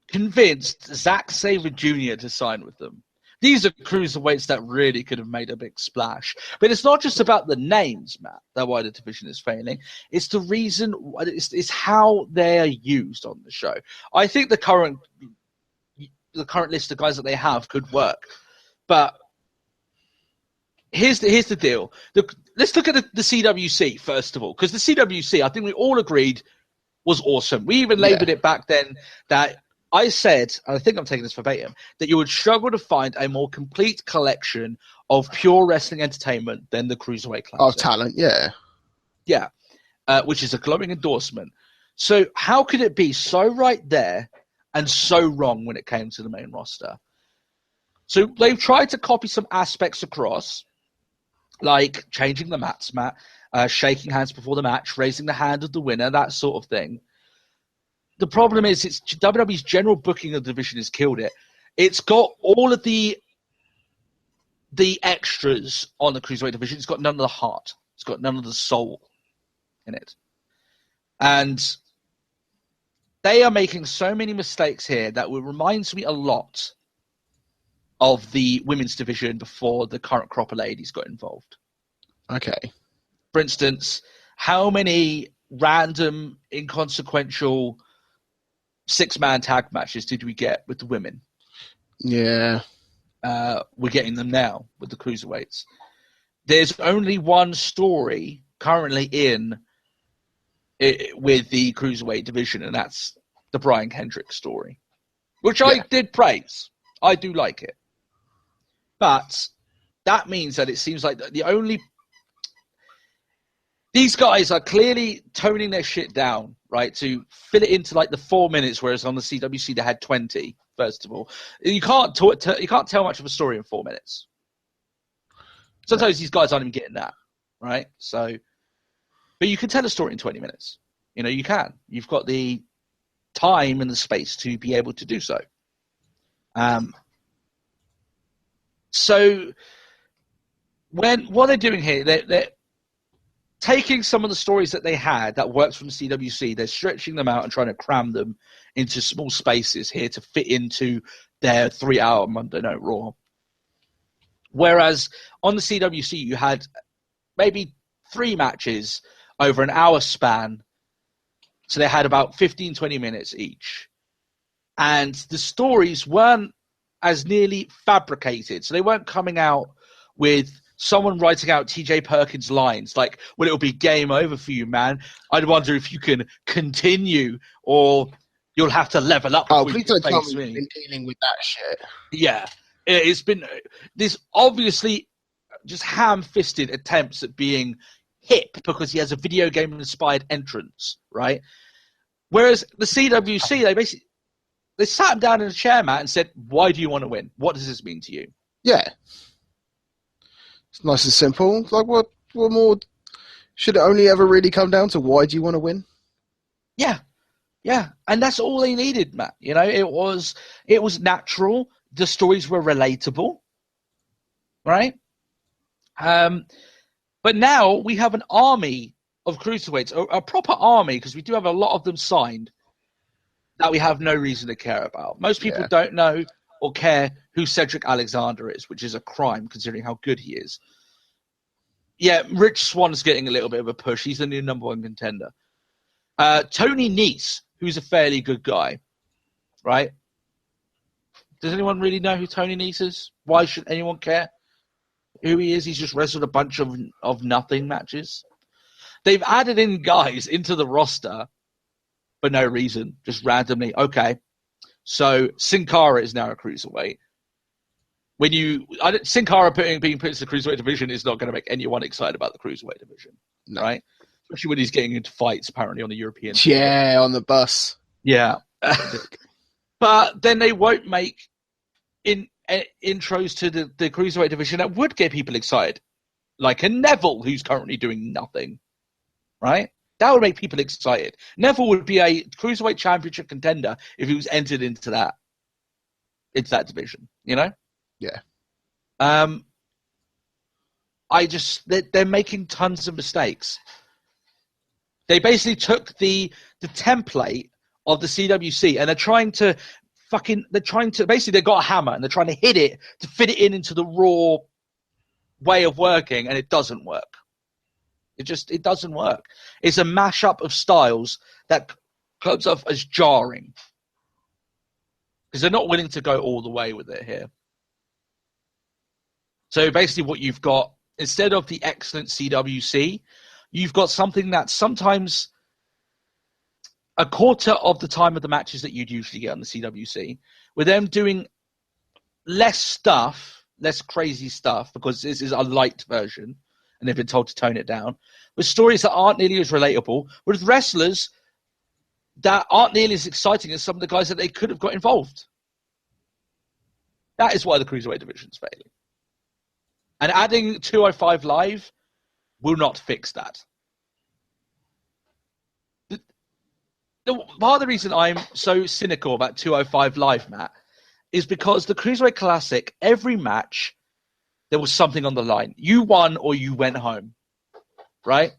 convinced Zack Sabre Jr. to sign with them? These are cruiserweights that really could have made a big splash. But it's not just about the names, Matt, that why the division is failing. It's the reason, it's how they're used on the show. I think the current list of guys that they have could work. But here's the deal. Let's look at the CWC, first of all, because the CWC, I think we all agreed, was awesome. We even labeled it back then that I said, and I think I'm taking this verbatim, that you would struggle to find a more complete collection of pure wrestling entertainment than the Cruiserweight Classic. Of talent, yeah. Yeah, which is a glowing endorsement. So how could it be so right there and so wrong when it came to the main roster? So they've tried to copy some aspects across, like changing the mats, Matt, shaking hands before the match, raising the hand of the winner, that sort of thing. The problem is, it's WWE's general booking of the division has killed it. It's got all of the extras on the Cruiserweight division. It's got none of the heart. It's got none of the soul in it. And they are making so many mistakes here that it reminds me a lot of the women's division before the current crop of ladies got involved. Okay. For instance, how many random, inconsequential 6-man tag matches did we get with the women? Yeah. We're getting them now with the cruiserweights. There's only one story currently with the cruiserweight division, and that's the Brian Kendrick story, which I did praise. I do like it. But that means that it seems like these guys are clearly toning their shit down, right, to fit it into like the 4 minutes, whereas on the CWC they had 20. First of all, you can't tell much of a story in 4 minutes. Sometimes these guys aren't even getting that, right? So, but you can tell a story in 20 minutes. You know, you can. You've got the time and the space to be able to do so. So, what they're doing here, they're taking some of the stories that they had that worked from the CWC, they're stretching them out and trying to cram them into small spaces here to fit into their 3-hour Monday Night Raw. Whereas on the CWC, you had maybe 3 matches over an hour span. So they had about 15, 20 minutes each. And the stories weren't as nearly fabricated. So they weren't coming out with someone writing out TJ Perkins lines like, well, it'll be game over for you, man. I'd wonder if you can continue or you'll have to level up. Oh, please don't tell me you've been dealing with that shit. Yeah. It's been this obviously just ham-fisted attempts at being hip because he has a video game-inspired entrance, right? Whereas the CWC, they sat him down in a chair, Matt, and said, why do you want to win? What does this mean to you? Yeah. It's nice and simple. Like, what more? Should it only ever really come down to why do you want to win? Yeah. Yeah. And that's all they needed, Matt. You know, it was natural. The stories were relatable. Right? But now we have an army of cruiserweights, a proper army, because we do have a lot of them signed that we have no reason to care about. Most people don't know or care who Cedric Alexander is, which is a crime considering how good he is. Yeah, Rich Swann's getting a little bit of a push. He's the new #1 contender. Tony Nese, who's a fairly good guy, right? Does anyone really know who Tony Nese is? Why should anyone care who he is? He's just wrestled a bunch of nothing matches. They've added in guys into the roster for no reason, just randomly. Okay, so Sin Cara is now a cruiserweight. Sin Cara being put into the cruiserweight division is not going to make anyone excited about the cruiserweight division, right? Especially when he's getting into fights apparently on the European. Yeah, on the bus. Yeah, but then they won't make intros to the cruiserweight division that would get people excited, like a Neville who's currently doing nothing, right? That would make people excited. Neville would be a cruiserweight championship contender if he was entered into that division, you know? Yeah. They're making tons of mistakes. They basically took the template of the CWC and they're trying to they're trying to, basically they've got a hammer and they're trying to hit it to fit it into the Raw way of working, and it doesn't work. It doesn't work. It's a mashup of styles that comes off as jarring because they're not willing to go all the way with it here. So basically what you've got, instead of the excellent CWC, you've got something that's sometimes a quarter of the time of the matches that you'd usually get on the CWC, with them doing less stuff, less crazy stuff, because this is a light version, and they've been told to tone it down, with stories that aren't nearly as relatable, with wrestlers that aren't nearly as exciting as some of the guys that they could have got involved. That is why the Cruiserweight Division's failing. And adding 205 Live will not fix that. Part of the reason I'm so cynical about 205 Live, Matt, is because the Cruiserweight Classic, every match, there was something on the line. You won or you went home, right?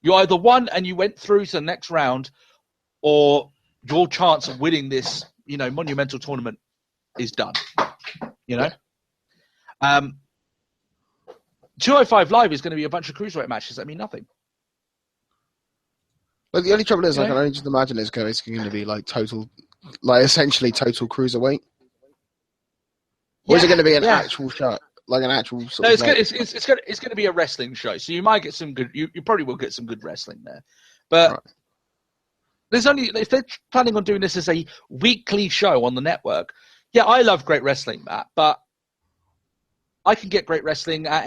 You either won and you went through to the next round, or your chance of winning this, monumental tournament is done. 205 Live is going to be a bunch of Cruiserweight matches that mean nothing. But the only trouble is, I can only just imagine it's going to be essentially total Cruiserweight. Or is it going to be an actual show? Like an actual sort of... It's going to be a wrestling show, so you might get some good... You probably will get some good wrestling there. But right. There's only... If they're planning on doing this as a weekly show on the network, yeah, I love great wrestling, Matt, but I can get great wrestling at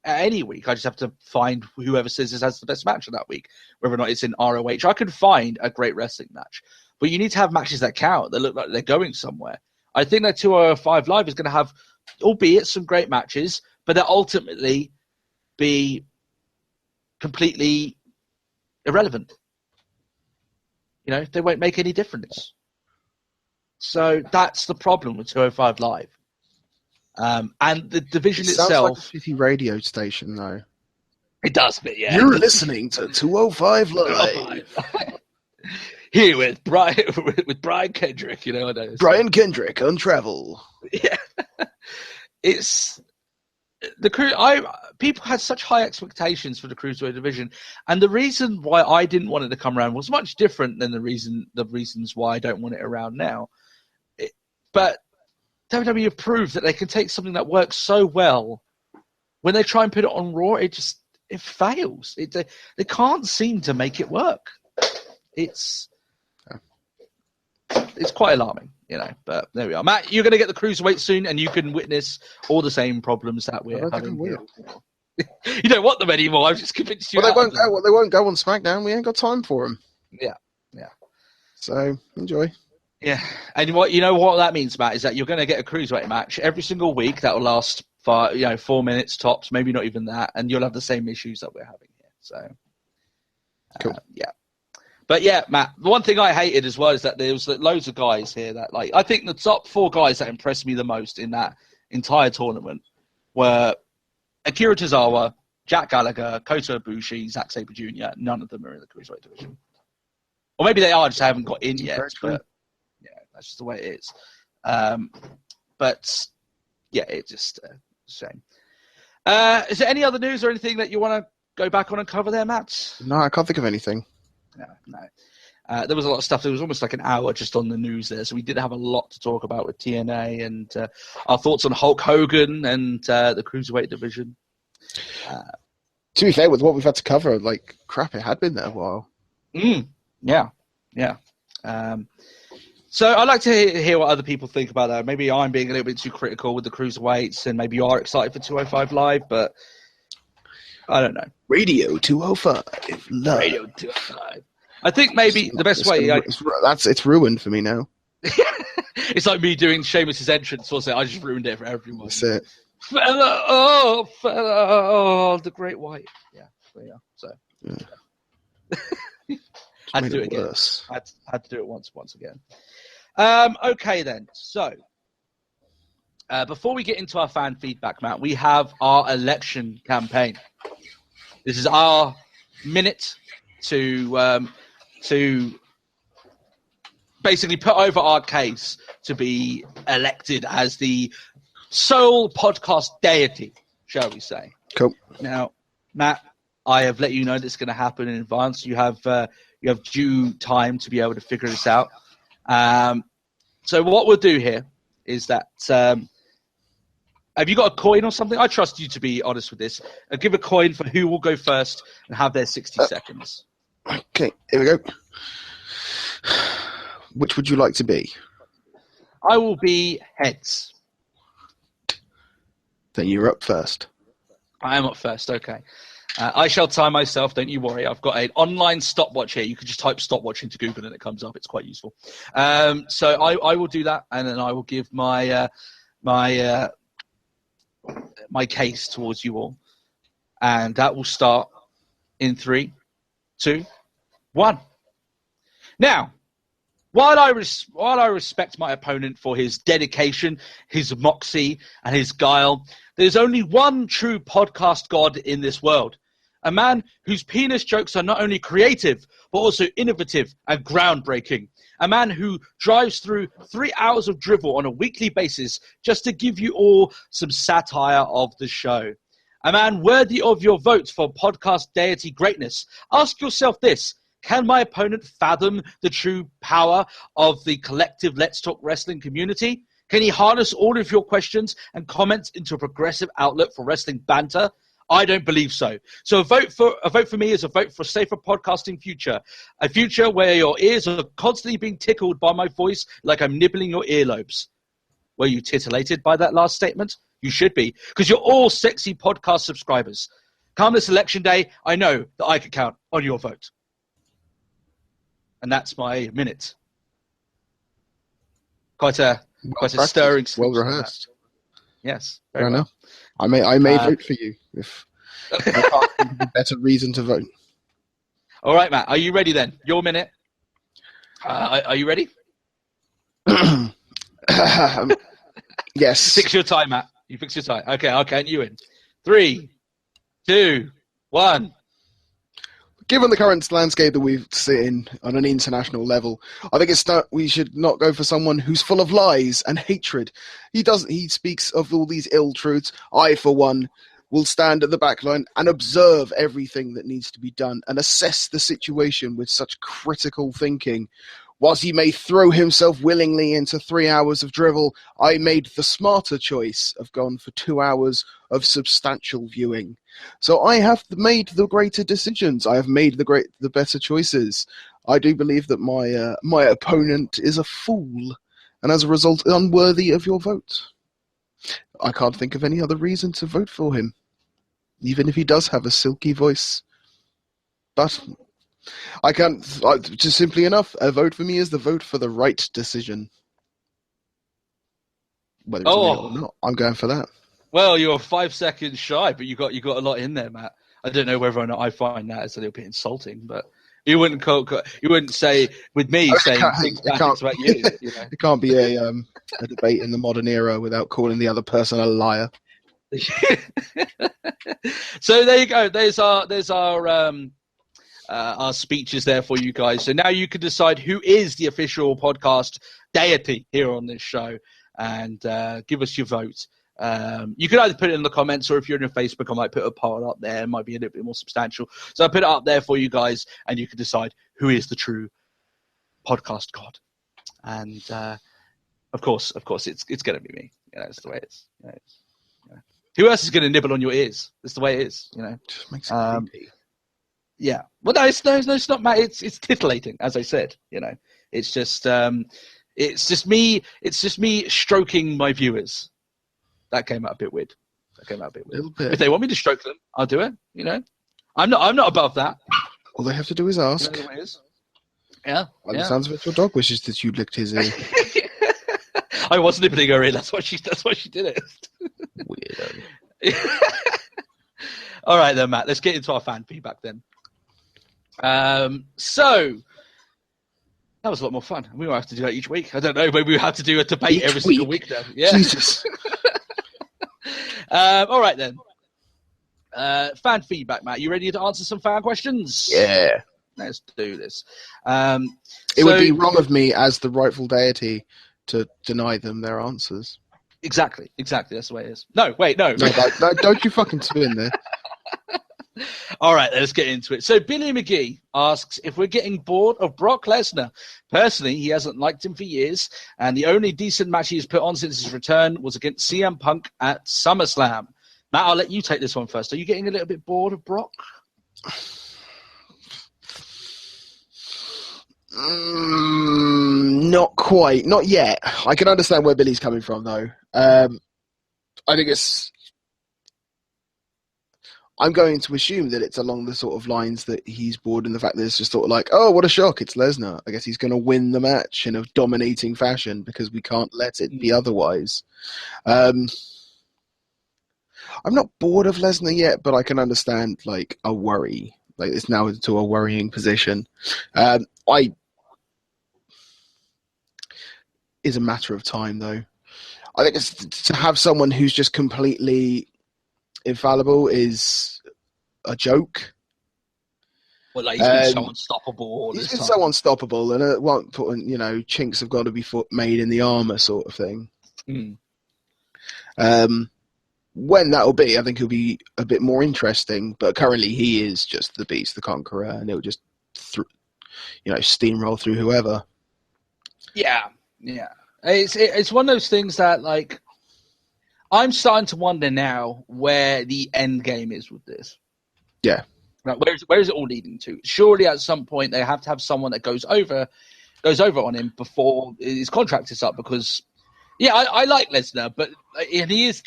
any week. I just have to find whoever says this has the best match of that week, whether or not it's in ROH. I can find a great wrestling match, but you need to have matches that count, that look like they're going somewhere. I think that 205 Live is going to have, albeit some great matches, but they'll ultimately be completely irrelevant. They won't make any difference. So that's the problem with 205 Live. And the division itself... Sounds like a shitty radio station, though. It does, but yeah. You're listening to 205 Live. Here with Brian Kendrick, Brian Kendrick on travel. Yeah. It's... People had such high expectations for the Cruiserweight division, and the reason why I didn't want it to come around was much different than the reasons why I don't want it around now. But WWE proved that they can take something that works so well. When they try and put it on Raw, it fails. They can't seem to make it work. It's quite alarming, But there we are. Matt, you're going to get the Cruiserweight soon, and you can witness all the same problems that we're having here. You don't want them anymore. I've just convinced you. Well, they won't go on SmackDown. We ain't got time for them. Yeah. So enjoy. Yeah, and what that means, Matt, is that you're going to get a Cruiserweight match every single week that will last 4 minutes tops, maybe not even that, and you'll have the same issues that we're having here. So, cool. Yeah. But yeah, Matt, the one thing I hated as well is that there was loads of guys here that, I think the top 4 guys that impressed me the most in that entire tournament were Akira Tozawa, Jack Gallagher, Kota Ibushi, Zack Sabre Jr. None of them are in the Cruiserweight division. Or maybe they are, just haven't got in yet. But yeah, that's just the way it is. But yeah, it's just a shame. Is there any other news or anything that you want to go back on and cover there, Matt? No, I can't think of anything. No. There was a lot of stuff. There was almost like an hour just on the news there, so we did have a lot to talk about with TNA and our thoughts on Hulk Hogan and the Cruiserweight division. To be fair, with what we've had to cover, crap, it had been there a while. Yeah. So I'd like to hear what other people think about that. Maybe I'm being a little bit too critical with the Cruiserweights, and maybe you are excited for 205 Live, but I don't know. Radio 205 Live. Radio 205. I think maybe the best way... It's ruined for me now. It's like me doing Sheamus's entrance, wasn't it? I just ruined it for everyone. That's it. Fella, the Great White. Yeah, there you are. So, yeah. Had to do it again. Worse. Had to do it once again. Okay, then. So, before we get into our fan feedback, Matt, we have our election campaign. This is our minute to basically put over our case to be elected as the sole podcast deity, shall we say. Cool. Now, Matt, I have let you know this is going to happen in advance. You have due time to be able to figure this out. So what we'll do here is that have you got a coin or something? I trust you to be honest with this. I'll give a coin for who will go first and have their 60 seconds. Okay, here we go. Which would you like to be? I will be heads. Then you're up first. I am up first, okay. I shall time myself, don't you worry. I've got an online stopwatch here. You can just type stopwatch into Google and it comes up. It's quite useful. So I will do that, and then I will give my case towards you all. And that will start in 3, 2, 1. Now, while I respect my opponent for his dedication, his moxie, and his guile, there's only one true podcast god in this world. A man whose penis jokes are not only creative, but also innovative and groundbreaking. A man who drives through 3 hours of drivel on a weekly basis just to give you all some satire of the show. A man worthy of your vote for podcast deity greatness. Ask yourself this. Can my opponent fathom the true power of the collective Let's Talk Wrestling community? Can he harness all of your questions and comments into a progressive outlet for wrestling banter? I don't believe so. So a vote for me is a vote for a safer podcasting future. A future where your ears are constantly being tickled by my voice like I'm nibbling your earlobes. Were you titillated by that last statement? You should be, because you're all sexy podcast subscribers. Come this election day, I know that I can count on your vote. And that's my minute. Quite a stirring. Well rehearsed. Yes. Fair enough. I may vote for you if I can't think of a better reason to vote. All right, Matt. Are you ready then? Your minute. Are you ready? Yes. Fix your time, Matt. You fix your time. Okay, I'll count you in. 3, 2, 1. Given the current landscape that we've seen on an international level, I think we should not go for someone who's full of lies and hatred. He speaks of all these ill truths. I, for one, will stand at the back line and observe everything that needs to be done and assess the situation with such critical thinking. Whilst he may throw himself willingly into 3 hours of drivel, I made the smarter choice of going for 2 hours of substantial viewing. So I have made the greater decisions. I have made the better choices. I do believe that my opponent is a fool, and as a result, unworthy of your vote. I can't think of any other reason to vote for him, even if he does have a silky voice. But I can't. Just simply enough, a vote for me is the vote for the right decision. Whether it's me or not, I'm going for that. Well, you're 5 seconds shy, but you got a lot in there, Matt. I don't know whether or not I find that as a little bit insulting, but you wouldn't say with me saying things about you. You know? It can't be a debate in the modern era without calling the other person a liar. So there you go. There's our speeches there for you guys. So now you can decide who is the official podcast deity here on this show, and give us your vote. You can either put it in the comments, or if you're in Facebook, I might put a poll up there. It might be a little bit more substantial. So I put it up there for you guys, and you can decide who is the true podcast god. And of course, it's going to be me. You know, it's the way it is. You know, who else is going to nibble on your ears? That's the way it is. You know, just makes it creepy. Yeah. Well, no, it's not, Matt. It's titillating, as I said. You know, it's just me. It's just me stroking my viewers. That came out a bit weird. If they want me to stroke them, I'll do it. You know, I'm not above that. All they have to do is ask. You know the way it is. Yeah. By the sounds of it, your dog wishes that you licked his ear. I was nibbling her ear. That's why she did it. Weirdo. All right then, Matt. Let's get into our fan feedback then. So that was a lot more fun. We might have to do that each week. I don't know. Maybe we have to do a debate every single week now. Yeah. Jesus. All right then. Fan feedback, Matt. You ready to answer some fan questions? Yeah. Let's do this. It would be wrong of me as the rightful deity to deny them their answers. Exactly. That's the way it is. No, wait, no. No, don't you fucking spin there. All right, let's get into it. So Billy McGee asks if we're getting bored of Brock Lesnar. Personally, he hasn't liked him for years, and the only decent match he's put on since his return was against CM Punk at SummerSlam. Matt, I'll let you take this one first. Are you getting a little bit bored of Brock? Not quite. Not yet. I can understand where Billy's coming from, though. I think I'm going to assume that it's along the sort of lines that he's bored in the fact that it's just sort of like, oh, what a shock, it's Lesnar. I guess he's going to win the match in a dominating fashion because we can't let it be otherwise. I'm not bored of Lesnar yet, but I can understand, like, a worry. Like, it's now into a worrying position. Is a matter of time, though. I think it's to have someone who's just completely infallible is a joke. Well, like, he's been so unstoppable all this time. He's been so unstoppable, and at one point, chinks have got to be made in the armor, sort of thing. When that'll be, I think it'll be a bit more interesting. But currently, he is just the Beast, the Conqueror, and it'll just, steamroll through whoever. Yeah. It's one of those things that, like, I'm starting to wonder now where the end game is with this. Yeah. Like, where is it all leading to? Surely at some point they have to have someone that goes over on him before his contract is up. Because, I like Lesnar, but he is.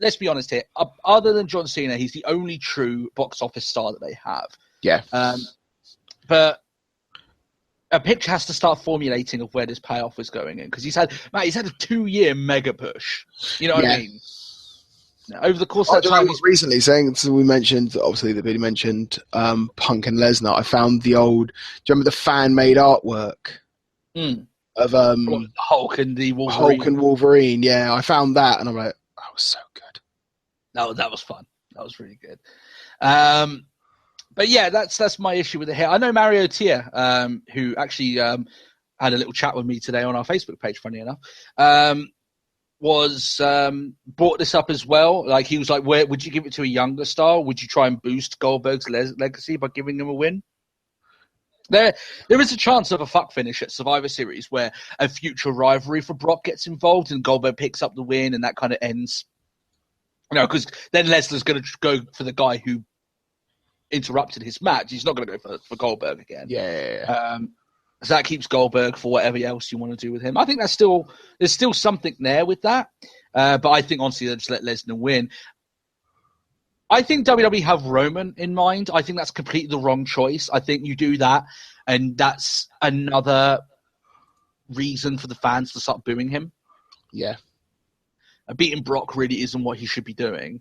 Let's be honest here. Other than John Cena, he's the only true box office star that they have. Yeah. But a picture has to start formulating of where this payoff is going in, because he's had a 2-year mega push. You know what I mean? Over the course of that time, recently we mentioned, obviously, that Billy mentioned Punk and Lesnar. I found the old. Do you remember the fan made artwork of Hulk and the Wolverine? Hulk and Wolverine. Yeah, I found that, and I'm like, that was so good. That was fun. That was really good. But yeah, that's my issue with it here. I know Mario Tia, who actually had a little chat with me today on our Facebook page, funny enough, brought this up as well. Like, he was like, where would you give it to a younger star? Would you try and boost Goldberg's legacy by giving him a win? There is a chance of a fuck finish at Survivor Series where a future rivalry for Brock gets involved and Goldberg picks up the win, and that kind of ends. Because then Lesnar's going to go for the guy who interrupted his match. He's not going to go for Goldberg again. Yeah. So that keeps Goldberg for whatever else you want to do with him. I think there's still something there with that. But I think, honestly, they'll just let Lesnar win. I think WWE have Roman in mind. I think that's completely the wrong choice. I think you do that, and that's another reason for the fans to start booing him. Yeah. Beating Brock really isn't what he should be doing.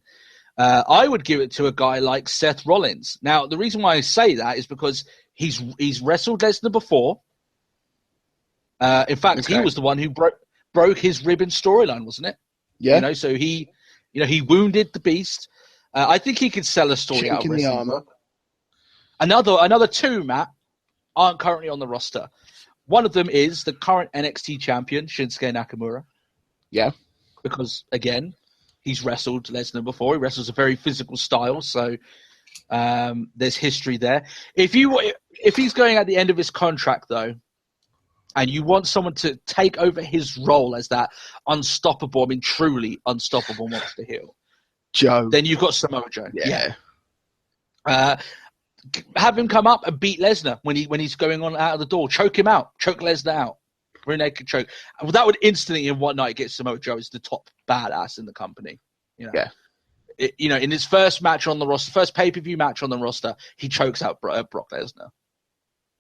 I would give it to a guy like Seth Rollins. Now, the reason why I say that is because he's wrestled Lesnar before. In fact, He was the one who broke his ribbon storyline, wasn't it? Yeah. So he wounded the Beast. I think he could sell a story out of the armor. Another two, Matt, aren't currently on the roster. One of them is the current NXT champion, Shinsuke Nakamura. Yeah. Because, again, he's wrestled Lesnar before. He wrestles a very physical style, so there's history there. If he's going at the end of his contract, though, and you want someone to take over his role as that unstoppable, truly unstoppable monster heel, Joe, then you've got Samoa Joe. Yeah. Have him come up and beat Lesnar when he's going on out of the door. Choke him out. Choke Lesnar out. Rear naked choke. That would instantly, in one night, get Samoa Joe as the top badass in the company. Yeah. In his first match on the roster, first pay-per-view match on the roster, he chokes out Brock Lesnar.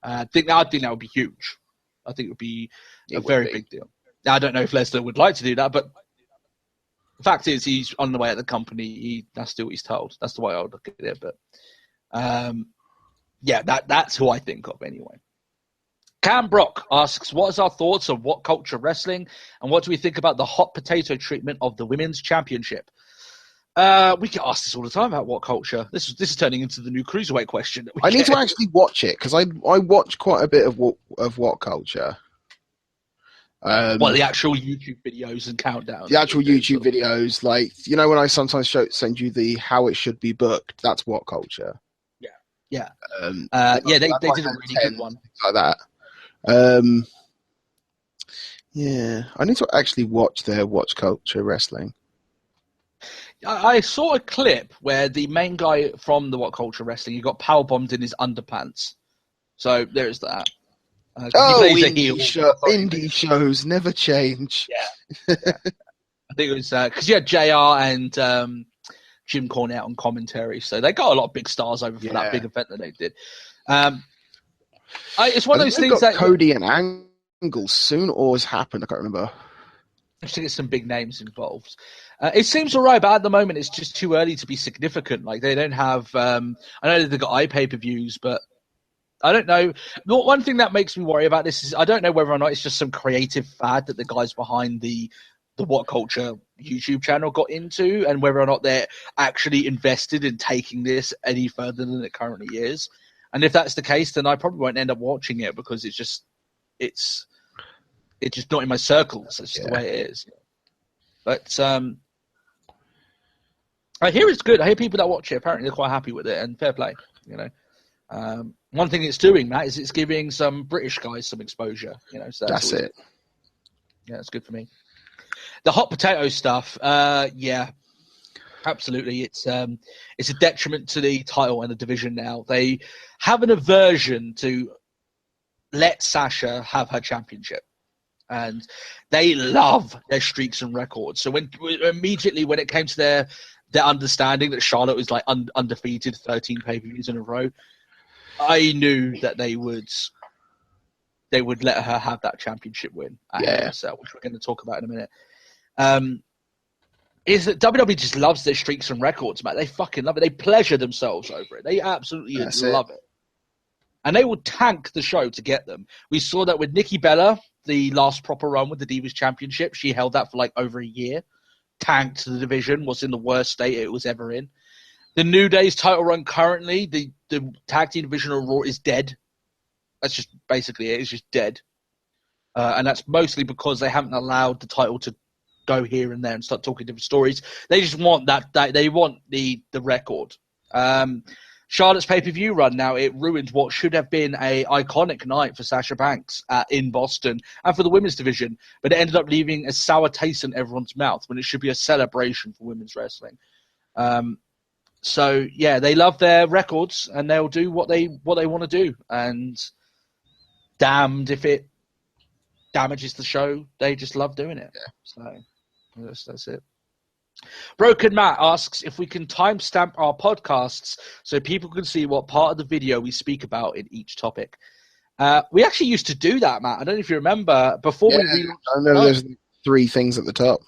I think that would be huge. I think it would be a very big deal. Now, I don't know if Lesnar would like to do that, but the fact is he's on the way at the company. That's still what he's told. That's the way I would look at it. But that's who I think of anyway. Cam Brock asks, what is our thoughts on What Culture Wrestling, and what do we think about the hot potato treatment of the Women's Championship? We get asked this all the time about What Culture. This is turning into the new Cruiserweight question. I need to actually watch it, because I watch quite a bit of What Culture. Well, the actual YouTube videos and countdowns. The actual YouTube videos, like, you know, when I sometimes send you the how it should be booked, that's What Culture. Yeah. They did a like really good one. Like that. Yeah, I need to actually watch their Watch Culture Wrestling. I saw a clip where the main guy from the What Culture Wrestling, he got powerbombed in his underpants. So there's that. Indie shows never change. Yeah. I think it was because you had JR and Jim Cornette on commentary, so they got a lot of big stars over for that big event that they did. It's one of those things that Cody and Angle soon, or has happened. I can't remember. I think it's some big names involved. It seems all right, but at the moment it's just too early to be significant. Like they don't have. I know they've got pay-per-views, but I don't know. One thing that makes me worry about this is I don't know whether or not it's just some creative fad that the guys behind the What Culture YouTube channel got into, and whether or not they're actually invested in taking this any further than it currently is. And if that's the case, then I probably won't end up watching it because it's just not in my circles. That's just the way it is. But I hear it's good. I hear people that watch it apparently they're quite happy with it, and fair play. You know, one thing it's doing, Matt, is it's giving some British guys some exposure. You know, so that's it. Yeah, it's good for me. The hot potato stuff, absolutely. It's a detriment to the title and the division now. They have an aversion to let Sasha have her championship. And they love their streaks and records. So immediately when it came to their understanding that Charlotte was like undefeated 13 pay-per-views in a row, I knew that they would let her have that championship win at NSL, which we're going to talk about in a minute. Is that WWE just loves their streaks and records, man. They fucking love it. They pleasure themselves over it. They absolutely love it. And they will tank the show to get them. We saw that with Nikki Bella, the last proper run with the Divas Championship. She held that for like over a year. Tanked the division, was in the worst state it was ever in. The New Day's title run currently, the tag team division of Raw is dead. That's just basically it. It's just dead. And that's mostly because they haven't allowed the title to go here and there and start talking different stories. They just want that they want the record. Charlotte's pay-per-view run now, it ruined what should have been a iconic night for Sasha Banks in Boston and for the women's division, but it ended up leaving a sour taste in everyone's mouth when it should be a celebration for women's wrestling. So yeah, they love their records and they'll do what they want to do, and damned if it damages the show. They just love doing it. So that's it. Broken Matt asks if we can timestamp our podcasts so people can see what part of the video we speak about in each topic. We actually used to do that, Matt. I don't know if you remember before we. I know there's 3 things at the top.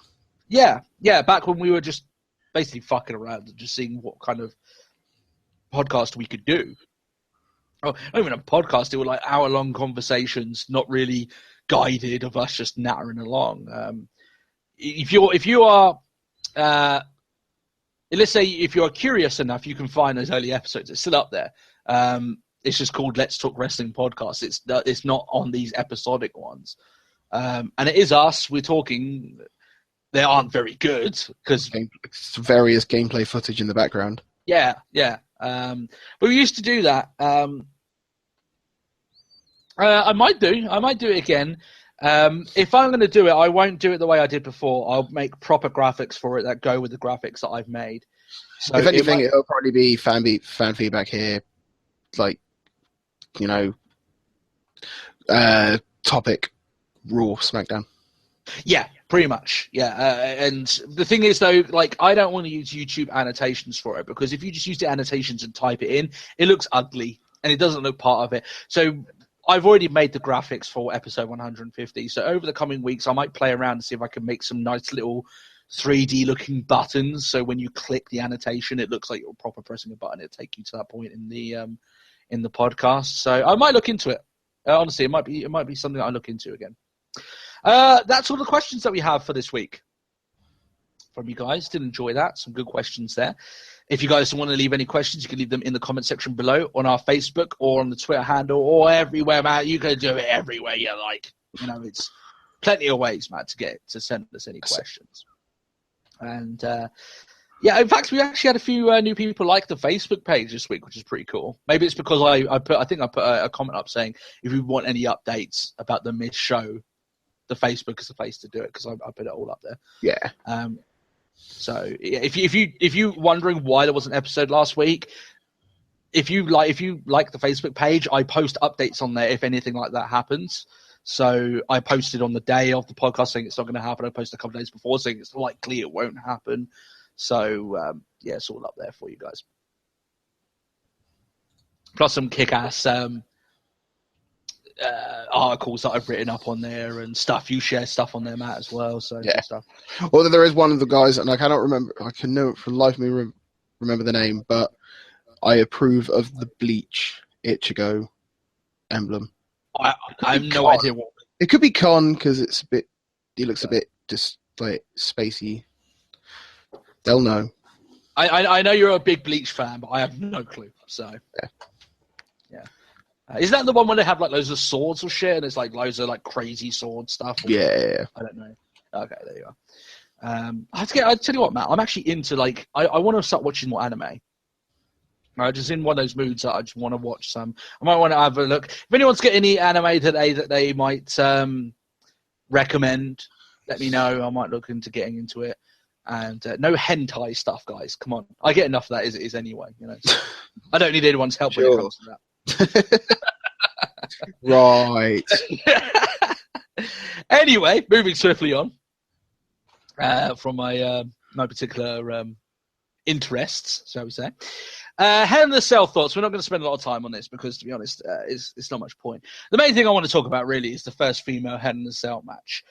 Yeah, back when we were just basically fucking around and just seeing what kind of podcast we could do. Oh, not even a podcast. They were like hour-long conversations, not really guided, of us just nattering along. If you are, let's say, if you are curious enough, you can find those early episodes. It's still up there. It's just called Let's Talk Wrestling Podcast. It's not on these episodic ones. And it is us. We're talking. They aren't very good because various gameplay footage in the background. Yeah. But we used to do that. I might do it again. If I'm going to do it, I won't do it the way I did before. I'll make proper graphics for it that go with the graphics that I've made. So if anything, it'll probably be fan feedback here, like, you know, topic, Raw, SmackDown. Yeah, pretty much. Yeah, and the thing is, though, like, I don't want to use YouTube annotations for it because if you just use the annotations and type it in, it looks ugly and it doesn't look part of it. So I've already made the graphics for episode 150. So over the coming weeks, I might play around and see if I can make some nice little 3D-looking buttons. So when you click the annotation, it looks like you're proper pressing a button. It'll take you to that point in the podcast. So I might look into it. Honestly, it might be something I look into again. That's all the questions that we have for this week from you guys. Did enjoy that. Some good questions there. If you guys want to leave any questions, you can leave them in the comment section below on our Facebook or on the Twitter handle or everywhere, Matt. You can do it everywhere you like. You know, it's plenty of ways, Matt, to send us any questions. And yeah, in fact, we actually had a few new people like the Facebook page this week, which is pretty cool. Maybe it's because I put a comment up saying if you want any updates about the Miss show, the Facebook is the place to do it, because I put it all up there. Yeah. So yeah, if you wondering why there was an episode last week, if you like the Facebook page, I post updates on there if anything like that happens. So I posted on the day of the podcast saying it's not going to happen. I posted a couple of days before saying it's likely it won't happen. So yeah, it's all up there for you guys. Plus some kick-ass articles that I've written up on there and stuff. You share stuff on there, Matt, as well. So yeah. Stuff. Although there is one of the guys, and I cannot remember. I can know for the life of me remember the name, but I approve of the Bleach Ichigo emblem. I have no idea what. It could be Con because it's a bit. He looks a bit just like spacey. They'll know. I know you're a big Bleach fan, but I have no clue. So yeah. Isn't that the one where they have like loads of swords or shit, and it's like loads of like crazy sword stuff? Yeah. I don't know. Okay, there you are. I tell you what, Matt. I'm actually into like I want to start watching more anime. I'm just in one of those moods that I just want to watch some. I might want to have a look. If anyone's got any anime today that they might recommend, let me know. I might look into getting into it. And no hentai stuff, guys. Come on. I get enough of that as it is anyway. You know, so I don't need anyone's help when it comes to that. Right. Anyway, moving swiftly on from my particular interests, shall we say. Hell in the Cell thoughts. We're not going to spend a lot of time on this because, to be honest, it's not much point. The main thing I want to talk about really is the first female Hell in the Cell match,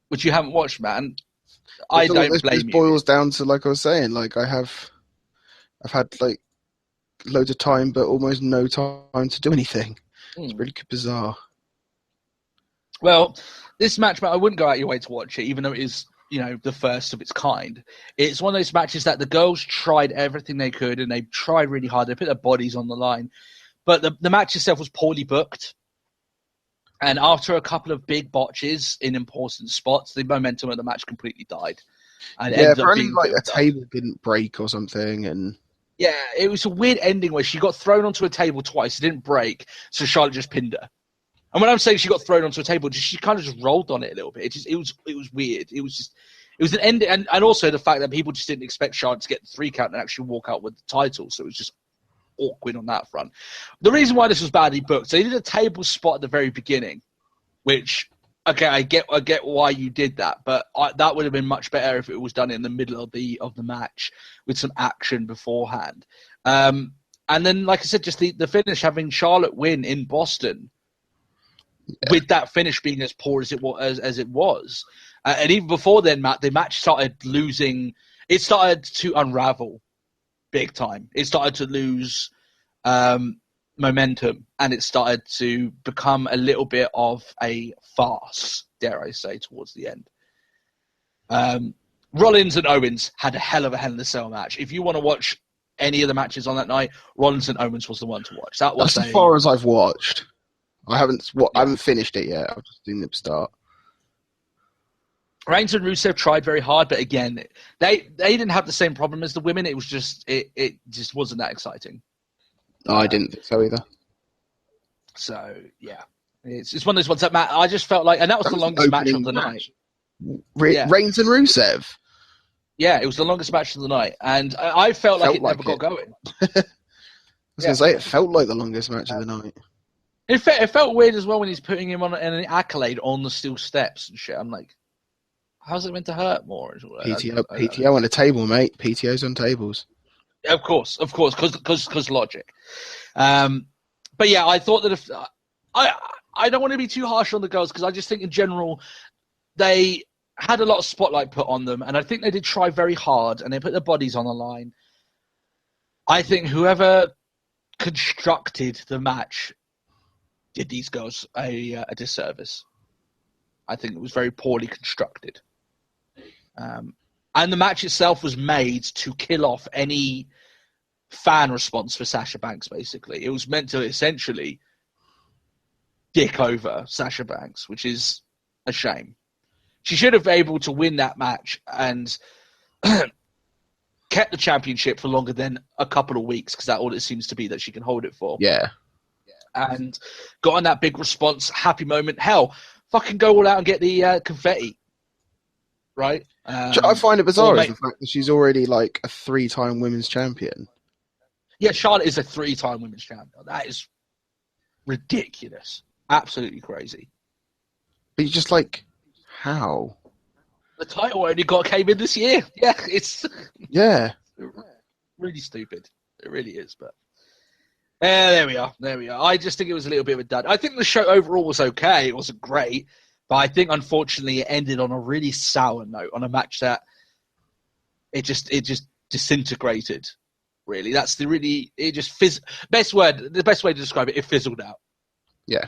which you haven't watched, man. I don't blame you. This boils down to, like I was saying, like I've had like loads of time, but almost no time to do anything. It's really bizarre. Well, this match, I wouldn't go out your way to watch it, even though it is, you know, the first of its kind. It's one of those matches that the girls tried everything they could, and they tried really hard. They put their bodies on the line, but the match itself was poorly booked. And after a couple of big botches in important spots, the momentum of the match completely died. And apparently like a table didn't break or something, and yeah, it was a weird ending where she got thrown onto a table twice. It didn't break, so Charlotte just pinned her. And when I'm saying she got thrown onto a table, she kind of just rolled on it a little bit. It was weird. It was an ending, and also the fact that people just didn't expect Charlotte to get the 3 count and actually walk out with the title. So it was just awkward on that front. The reason why this was badly booked, they did a table spot at the very beginning, which, okay, I get why you did that, but that would have been much better if it was done in the middle of the match with some action beforehand. And then, like I said, just the finish, having Charlotte win in Boston, with that finish being as poor as it was, and even before then, Matt, the match started losing. It started to unravel big time. It started to lose momentum, and it started to become a little bit of a farce, dare I say, towards the end. Rollins and Owens had a hell of a Hell in the Cell match. If you want to watch any of the matches on that night, Rollins and Owens was the one to watch. That's as far as I've watched. I haven't finished it yet. I've just seen them start. Reigns and Rusev tried very hard, but again, they didn't have the same problem as the women. It was just it just wasn't that exciting. I didn't think so either. So yeah, it's one of those ones that Matt. I just felt like, and that was the longest match of the night. Reigns and Rusev. Yeah, it was the longest match of the night, and I felt like it never got going. I was going to say, it felt like the longest match of the night. It felt weird as well when he's putting him on an accolade on the steel steps and shit. I'm like, how's it meant to hurt more? PTO on a table, mate. PTO's on tables. Of course, because logic. But yeah, I thought that if I don't want to be too harsh on the girls, because I just think in general they had a lot of spotlight put on them, and I think they did try very hard, and they put their bodies on the line. I think whoever constructed the match did these girls a disservice. I think it was very poorly constructed. And the match itself was made to kill off any fan response for Sasha Banks, basically. It was meant to essentially dick over Sasha Banks, which is a shame. She should have been able to win that match and kept the championship for longer than a couple of weeks, because that's all it seems to be that she can hold it for. Yeah. And got on that big response, happy moment. Hell, fucking go all out and get the confetti. Right? I find it bizarre is the fact that she's already like a 3-time women's champion. Yeah, Charlotte is a 3-time women's champion. That is ridiculous. Absolutely crazy. But you're just like, how? The title only came in this year. Yeah, it's really stupid. It really is, but there we are. I just think it was a little bit of a dud. I think the show overall was okay. It wasn't great, but I think unfortunately it ended on a really sour note, on a match that it just disintegrated. Really, that's the best way to describe it. It fizzled out. Yeah,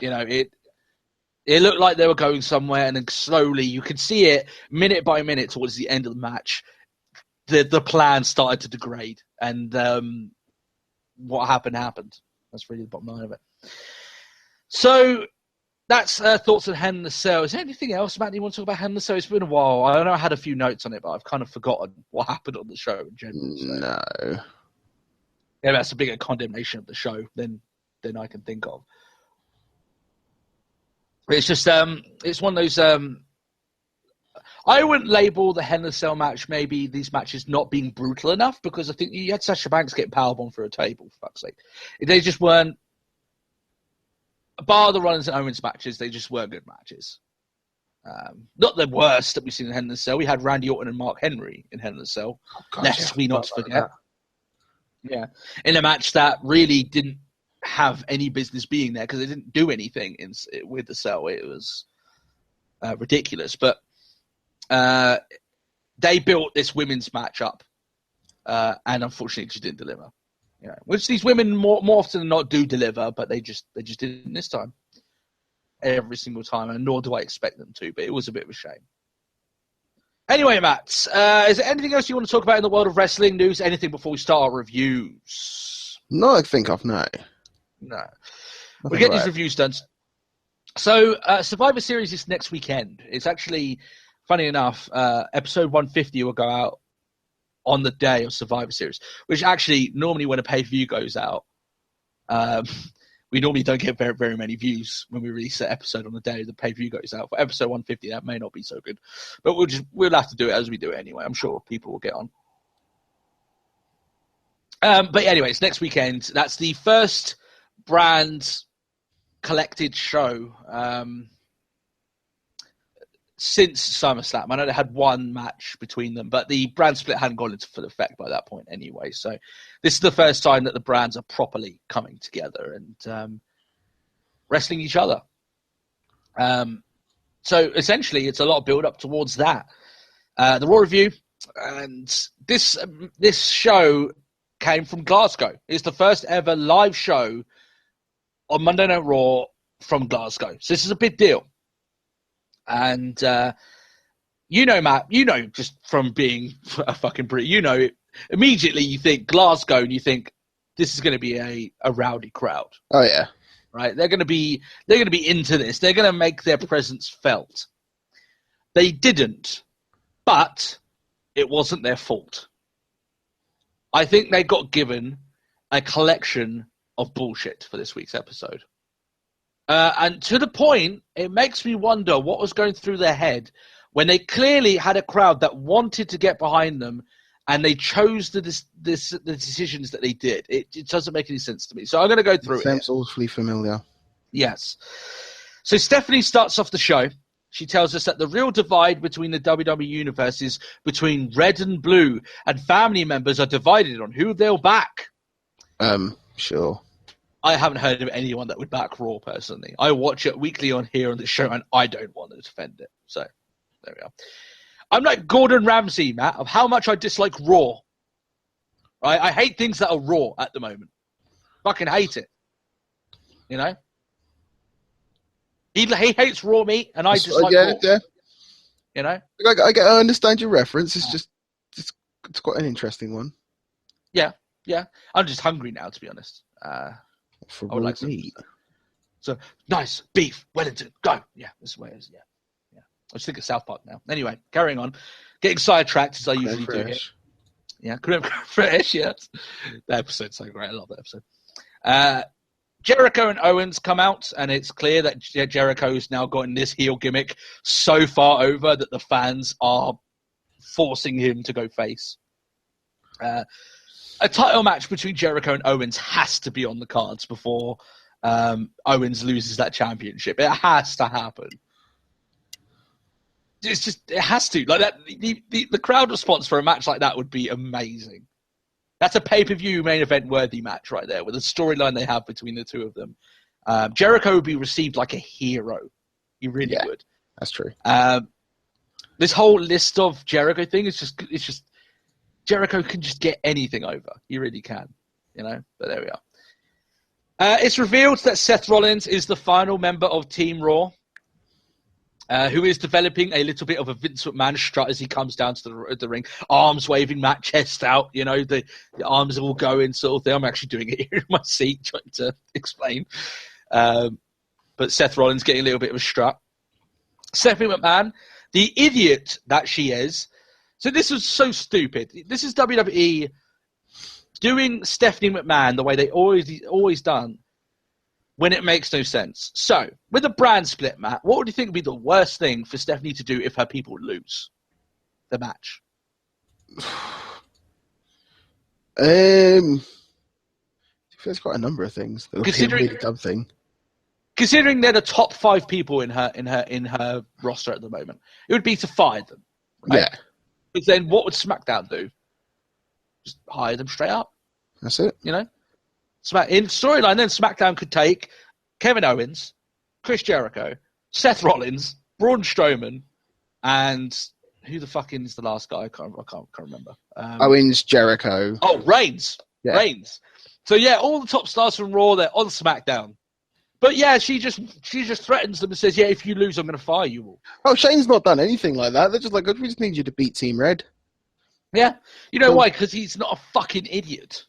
It looked like they were going somewhere, and then slowly you could see it minute by minute towards the end of the match. The plan started to degrade, and what happened. That's really the bottom line of it. So that's thoughts on Hell in a Cell. Is there anything else, Matt, you want to talk about Hell in a Cell? It's been a while. I know I had a few notes on it, but I've kind of forgotten what happened on the show in general. So. No. Yeah, that's a bigger condemnation of the show than I can think of. It's just it's one of those. I wouldn't label the Hell in a Cell match maybe these matches not being brutal enough, because I think you had Sasha Banks getting powerbombed through a table, for fuck's sake. They just weren't. Bar the Rollins and Owens matches, they just weren't good matches. Not the worst that we've seen in Hell in a Cell. We had Randy Orton and Mark Henry in Hell in a Cell. Lest we not forget. Yeah, in a match that really didn't have any business being there, because they didn't do anything with the Cell. It was ridiculous, but they built this women's match up, and unfortunately, it just didn't deliver. Which these women more often than not do deliver, but they just didn't this time. Every single time, and nor do I expect them to. But it was a bit of a shame. Anyway, Matt, is there anything else you want to talk about in the world of wrestling news? Anything before we start our reviews? No, I think of no. No. We'll get these reviews done. So, Survivor Series is next weekend. It's actually, funny enough, episode 150 will go out on the day of Survivor Series, which actually, normally when a pay-per-view goes out, we normally don't get very, very many views when we release an episode on the day the pay-per-view goes out. For episode 150, that may not be so good. But we'll have to do it as we do it anyway. I'm sure people will get on. But anyway, it's next weekend. That's the first brand collected show since SummerSlam. I know they had one match between them, but the brand split hadn't gone into full effect by that point anyway. So this is the first time that the brands are properly coming together and wrestling each other. So essentially, it's a lot of build-up towards that. The Raw review, and this show came from Glasgow. It's the first ever live show on Monday Night Raw from Glasgow. So this is a big deal. And, Matt, just from being a fucking Brit, immediately you think Glasgow and you think this is going to be a rowdy crowd. Oh, yeah. Right? They're going to be into this. They're going to make their presence felt. They didn't, but it wasn't their fault. I think they got given a collection of bullshit for this week's episode. And to the point, it makes me wonder what was going through their head when they clearly had a crowd that wanted to get behind them, and they chose the decisions that they did. It doesn't make any sense to me. So I'm going to go through it. Sounds awfully familiar. Yes. So Stephanie starts off the show. She tells us that the real divide between the WWE universe is between red and blue, and family members are divided on who they'll back. Sure. I haven't heard of anyone that would back Raw, personally. I watch it weekly on here on the show, and I don't want to defend it. So, there we are. I'm like Gordon Ramsay, Matt, of how much I dislike Raw. Right? I hate things that are Raw at the moment. Fucking hate it. He hates raw meat, and I dislike raw. Yeah. I understand your reference. It's just, it's quite an interesting one. Yeah. I'm just hungry now, to be honest. For I would raw like some meat. So nice beef, Wellington, go. Yeah, this is where it is. Yeah. I just think of South Park now. Anyway, carrying on. Getting sidetracked as I usually do here. Yeah, fresh, yes. That episode's so great. I love that episode. Jericho and Owens come out, and it's clear that Jericho's now gotten this heel gimmick so far over that the fans are forcing him to go face. A title match between Jericho and Owens has to be on the cards before Owens loses that championship. It has to happen. It has to. Like that, the crowd response for a match like that would be amazing. That's a pay-per-view main event worthy match right there with the storyline they have between the two of them. Jericho would be received like a hero. He really would. That's true. This whole list of Jericho thing it's just Jericho can just get anything over. He really can, But there we are. It's revealed that Seth Rollins is the final member of Team Raw. Who is developing a little bit of a Vince McMahon strut as he comes down to the ring, arms waving, Matt, chest out, the arms are all going sort of thing. I'm actually doing it here in my seat trying to explain. But Seth Rollins getting a little bit of a strut. Stephanie McMahon, the idiot that she is. So this was so stupid. This is WWE doing Stephanie McMahon the way they always done. When it makes no sense. So, with a brand split, Matt, what would you think would be the worst thing for Stephanie to do if her people lose the match? There's quite a number of things. That would be a really dumb thing. Considering they're the top 5 people in her roster at the moment, it would be to fire them. Right? Yeah. But then what would SmackDown do? Just hire them straight up. That's it. In storyline, then SmackDown could take Kevin Owens, Chris Jericho, Seth Rollins, Braun Strowman, and who the fucking is the last guy? I can't remember. Owens, Jericho. Oh, Reigns. Yeah. Reigns. So yeah, all the top stars from Raw, they're on SmackDown. But yeah, she just threatens them and says, "Yeah, if you lose, I'm going to fire you all." Oh, Shane's not done anything like that. They're just like, "We just need you to beat Team Red." Yeah, why? Because he's not a fucking idiot.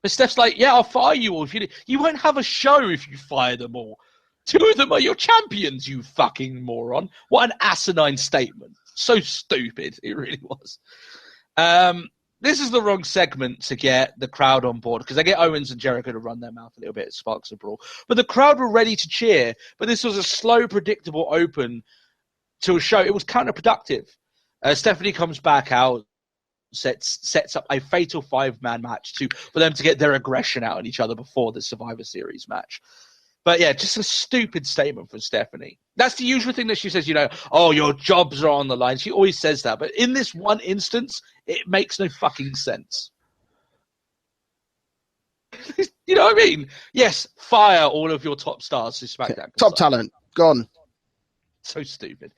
But Steph's like, yeah, I'll fire you all. You won't have a show if you fire them all. 2 of them are your champions, you fucking moron. What an asinine statement. So stupid. It really was. This is the wrong segment to get the crowd on board because they get Owens and Jericho to run their mouth a little bit. It sparks a brawl. But the crowd were ready to cheer. But this was a slow, predictable open to a show. It was counterproductive. Stephanie comes back out. Sets up a fatal 5-man match for them to get their aggression out on each other before the Survivor Series match. But yeah, just a stupid statement from Stephanie. That's the usual thing that she says, oh, your jobs are on the line. She always says that. But in this one instance, it makes no fucking sense. You know what I mean? Yes, fire all of your top stars to SmackDown. Top talent, gone. So stupid.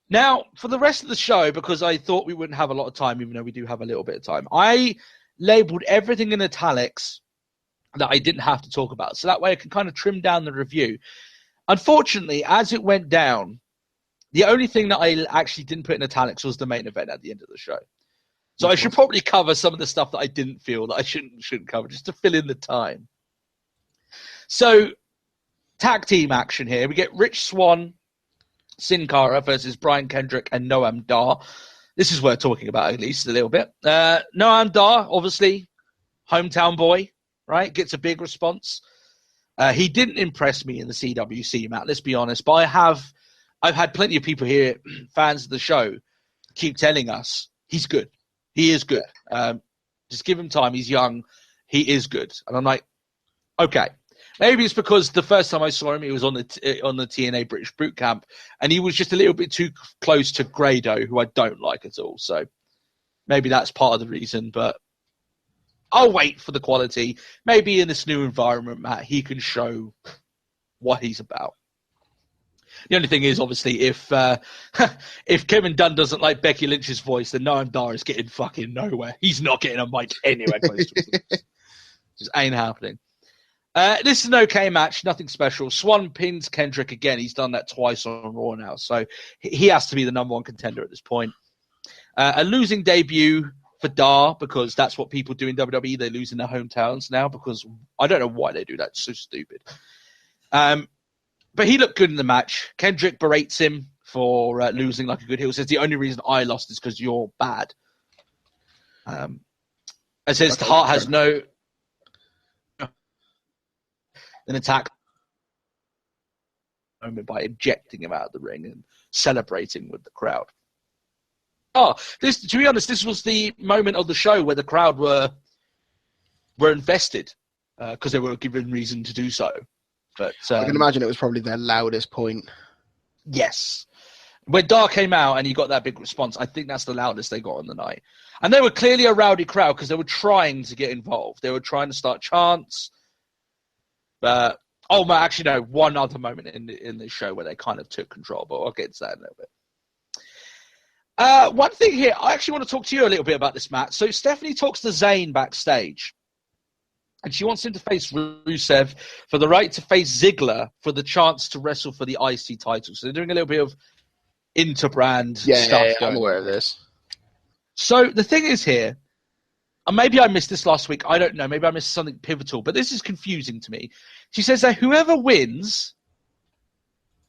Now, for the rest of the show, because I thought we wouldn't have a lot of time, even though we do have a little bit of time, I labeled everything in italics that I didn't have to talk about. So that way I can kind of trim down the review. Unfortunately, as it went down, the only thing that I actually didn't put in italics was the main event at the end of the show. So I should probably cover some of the stuff that I didn't feel that I shouldn't cover, just to fill in the time. So, tag team action here. We get Rich Swann, Sin Cara versus Brian Kendrick and Noam Dar. This is worth talking about at least a little bit. Noam Dar, obviously, hometown boy, right? Gets a big response. He didn't impress me in the CWC, Matt, let's be honest. But I've had plenty of people here, fans of the show, keep telling us he's good. He is good. Just give him time. He's young. He is good. And I'm like, okay. Maybe it's because the first time I saw him, he was on the TNA British Boot Camp, and he was just a little bit too close to Grado, who I don't like at all. So maybe that's part of the reason, but I'll wait for the quality. Maybe in this new environment, Matt, he can show what he's about. The only thing is, obviously, if Kevin Dunn doesn't like Becky Lynch's voice, then Noam Dar is getting fucking nowhere. He's not getting a mic anywhere close to it. Just ain't happening. This is an okay match, nothing special. Swann pins Kendrick again. He's done that twice on Raw now, so he has to be the number one contender at this point. A losing debut for Dar, because that's what people do in WWE. They lose in their hometowns now, because I don't know why they do that. It's so stupid. But he looked good in the match. Kendrick berates him for losing like a good heel. Says the only reason I lost is because you're bad. It says Hart has no an attack moment by ejecting him out of the ring and celebrating with the crowd. To be honest, this was the moment of the show where the crowd were invested because they were given reason to do so. But I can imagine it was probably their loudest point. Yes. When Dar came out and he got that big response, I think that's the loudest they got on the night. And they were clearly a rowdy crowd because they were trying to get involved. They were trying to start chants. One other moment in this show where they kind of took control, but I'll get to that in a little bit. One thing here, I actually want to talk to you a little bit about this, Matt. So Stephanie talks to Zayn backstage, and she wants him to face Rusev for the right to face Ziggler for the chance to wrestle for the IC title. So they're doing a little bit of interbrand stuff. Yeah, I'm aware of this. So the thing is here, and maybe I missed this last week, I don't know, maybe I missed something pivotal, but this is confusing to me. She says that whoever wins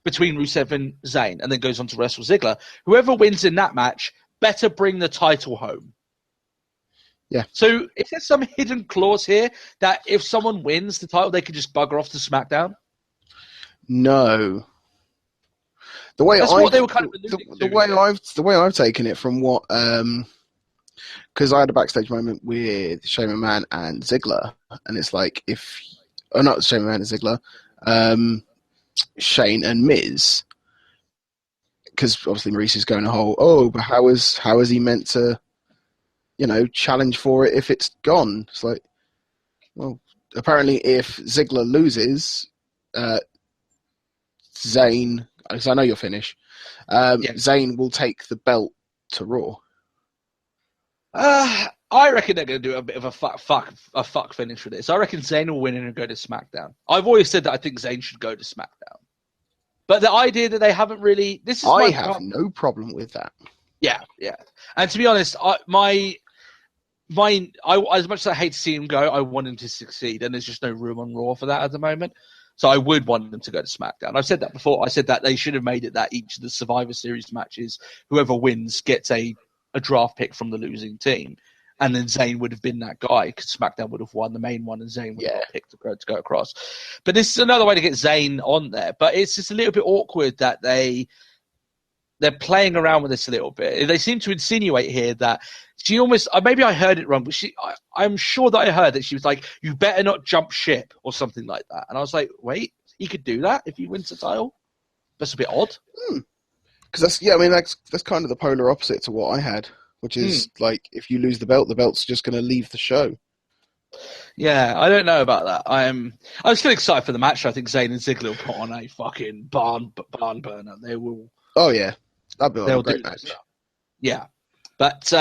between Rusev and Zayn, and then goes on to wrestle Ziggler, whoever wins in that match better bring the title home. Yeah. So is there some hidden clause here that if someone wins the title, they could just bugger off to SmackDown? No. The way I've taken it from what because I had a backstage moment with Shane McMahon and Ziggler, and it's like not Shane McMahon and Ziggler, Shane and Miz, because obviously Maurice is going a whole but how is he meant to challenge for it if it's gone? It's like, well, apparently if Ziggler loses, Zayn, because I know you'll finish, Zayn will take the belt to Raw. I reckon they're going to do a bit of a fuck finish with this. I reckon Zayn will win and go to SmackDown. I've always said that I think Zayn should go to SmackDown. But the idea that they haven't really... I have no problem with that. Yeah. And to be honest, as much as I hate to see him go, I want him to succeed, and there's just no room on Raw for that at the moment. So I would want them to go to SmackDown. I've said that before. I said that they should have made it that each of the Survivor Series matches, whoever wins gets a draft pick from the losing team. And then Zayn would have been that guy because SmackDown would have won the main one and Zayn would have got picked to go across. But this is another way to get Zayn on there. But it's just a little bit awkward that they're playing around with this a little bit. They seem to insinuate here that she almost, maybe I heard it wrong, but I'm sure that I heard that she was like, you better not jump ship or something like that. And I was like, wait, he could do that if he wins the title? That's a bit odd. Because that's kind of the polar opposite to what I had, which is like, if you lose the belt's just going to leave the show. Yeah, I don't know about that. I'm still excited for the match. I think Zayn and Ziggler will put on a fucking barn burner. They will. Oh yeah, that'll be a great match. Yeah, but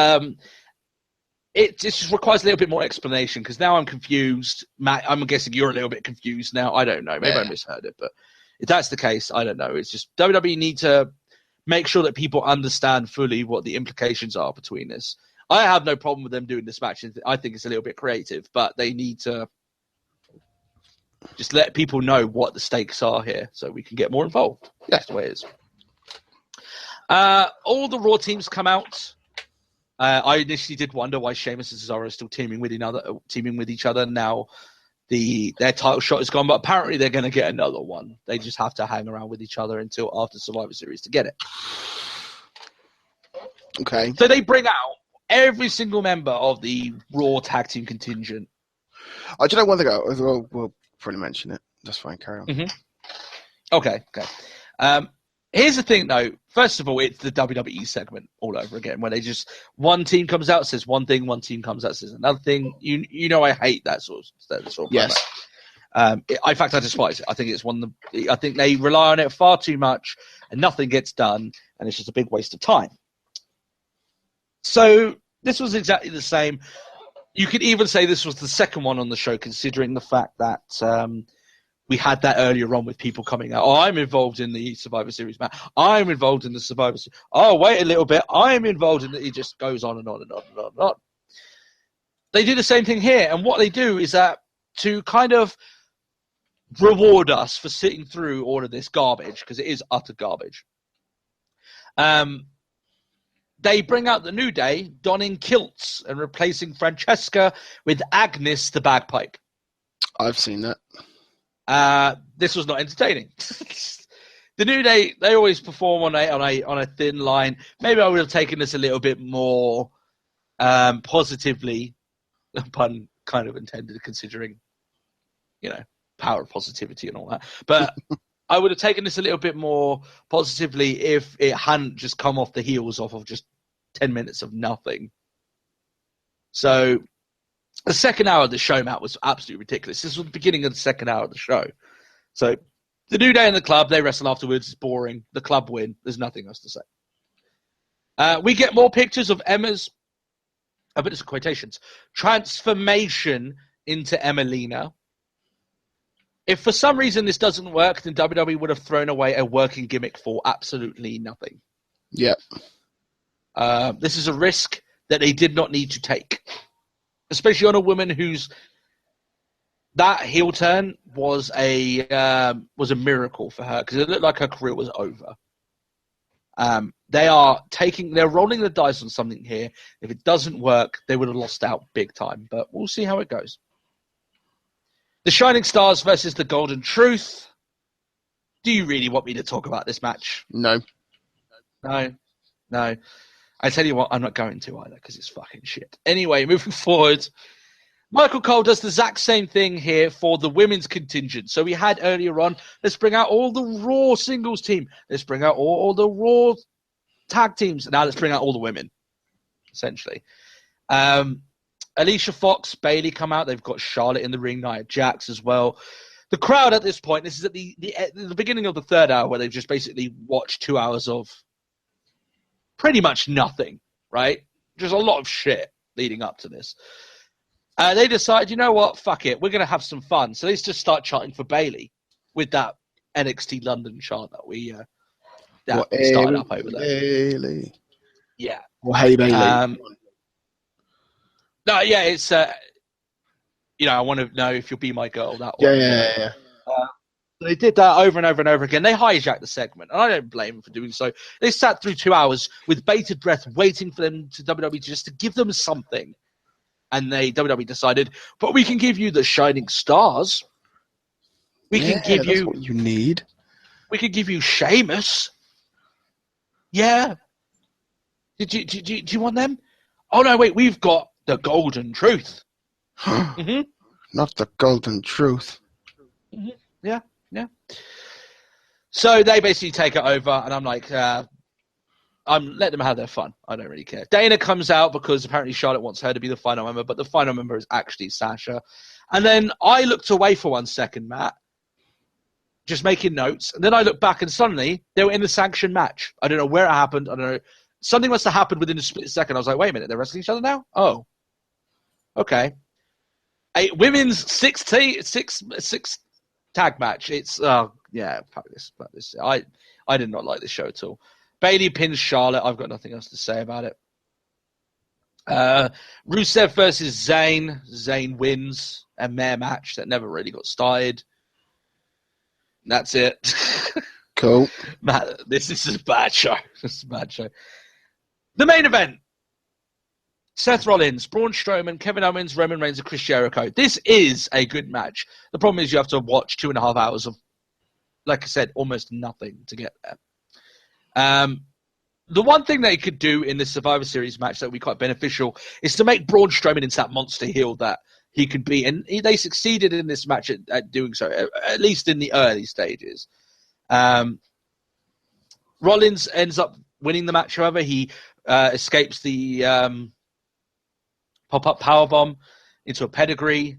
it just requires a little bit more explanation because now I'm confused. Matt, I'm guessing you're a little bit confused now. I don't know. Maybe I misheard it, but if that's the case, I don't know. It's just WWE need to make sure that people understand fully what the implications are between this. I have no problem with them doing this match. I think it's a little bit creative, but they need to just let people know what the stakes are here so we can get more involved. Yeah. That's the way it is. All the Raw teams come out. I initially did wonder why Sheamus and Cesaro are still teaming with each other. Now their title shot is gone, but apparently they're going to get another one. They just have to hang around with each other until after Survivor Series to get it. Okay. So they bring out every single member of the Raw tag team contingent. Do you know one thing? We'll probably mention it. That's fine. Carry on. Mm-hmm. Okay. Here's the thing, though. First of all, it's the WWE segment all over again, where they just one team comes out says one thing, one team comes out says another thing. You know, I hate that sort of yes. In fact, I despise it. I think it's I think they rely on it far too much, and nothing gets done, and it's just a big waste of time. So this was exactly the same. You could even say this was the second one on the show, considering the fact that we had that earlier on with people coming out. Oh, I'm involved in the Survivor Series match. I'm involved in the Survivor Series. Oh, wait a little bit. I'm involved in it. It just goes on and on and on and on and on. They do the same thing here. And what they do is that to kind of reward us for sitting through all of this garbage, because it is utter garbage. They bring out the New Day, donning kilts and replacing Francesca with Agnes the bagpipe. I've seen that. This was not entertaining. The New Day, they always perform on a thin line. Maybe I would have taken this a little bit more positively, pun kind of intended, considering, power of positivity and all that. But I would have taken this a little bit more positively if it hadn't just come off the heels of just 10 minutes of nothing. So the second hour of the show, Matt, was absolutely ridiculous. This was the beginning of the second hour of the show. So the New Day in the club, they wrestle afterwards. It's boring. The club win. There's nothing else to say. We get more pictures of Emma's, a bit of quotations, transformation into Emelina. If for some reason this doesn't work, then WWE would have thrown away a working gimmick for absolutely nothing. Yeah. This is a risk that they did not need to take, especially on a woman whose that heel turn was a miracle for her, because it looked like her career was over. They're rolling the dice on something here. If it doesn't work, they would have lost out big time, but we'll see how it goes. The Shining Stars versus the Golden Truth. Do you really want me to talk about this match? No. I tell you what, I'm not going to either, because it's fucking shit. Anyway, moving forward, Michael Cole does the exact same thing here for the women's contingent. So we had earlier on, let's bring out all the Raw singles team. Let's bring out all the Raw tag teams. Now let's bring out all the women, essentially. Alicia Fox, Bayley come out. They've got Charlotte in the ring, Nia Jax as well. The crowd at this point, this is at the beginning of the third hour, where they've just basically watched 2 hours of pretty much nothing, right? Just a lot of shit leading up to this. They decide, you know what, fuck it, we're going to have some fun. So let's just start chanting for Bayley with that NXT London chant that we started up over there. Bayley. Yeah. Well, hey, Bayley. No, yeah, it's, I want to know if you'll be my girl. That one. Yeah. They did that over and over and over again. They hijacked the segment, and I don't blame them for doing so. They sat through 2 hours with bated breath, waiting for them to WWE just to give them something. And WWE decided, but we can give you the Shining Stars. We can give that's you what you need. We could give you Sheamus. Yeah. Do you want them? Oh no, wait, we've got the Golden Truth. Mm-hmm. Not the Golden Truth. Mm-hmm. Yeah. So they basically take it over, and I'm like, I'm letting them have their fun. I don't really care. Dana comes out because apparently Charlotte wants her to be the final member, but the final member is actually Sasha. And then I looked away for 1 second, Matt, just making notes. And then I looked back, and suddenly they were in the sanctioned match. I don't know where it happened. I don't know. Something must have happened within a split second. I was like, wait a minute, they're wrestling each other now? Oh. Okay. A women's six tag match. It's fuck this. I did not like this show at all. Bayley pins Charlotte. I've got nothing else to say about it. Rusev versus Zayn. Zayn wins a mare match that never really got started. That's it. Cool. Matt, this is a bad show. The main event. Seth Rollins, Braun Strowman, Kevin Owens, Roman Reigns, and Chris Jericho. This is a good match. The problem is you have to watch 2.5 hours of, like I said, almost nothing to get there. The one thing they could do in this Survivor Series match that would be quite beneficial is to make Braun Strowman into that monster heel that he could be. And they succeeded in this match at doing so, at least in the early stages. Rollins ends up winning the match, however. He escapes the pop-up powerbomb into a pedigree.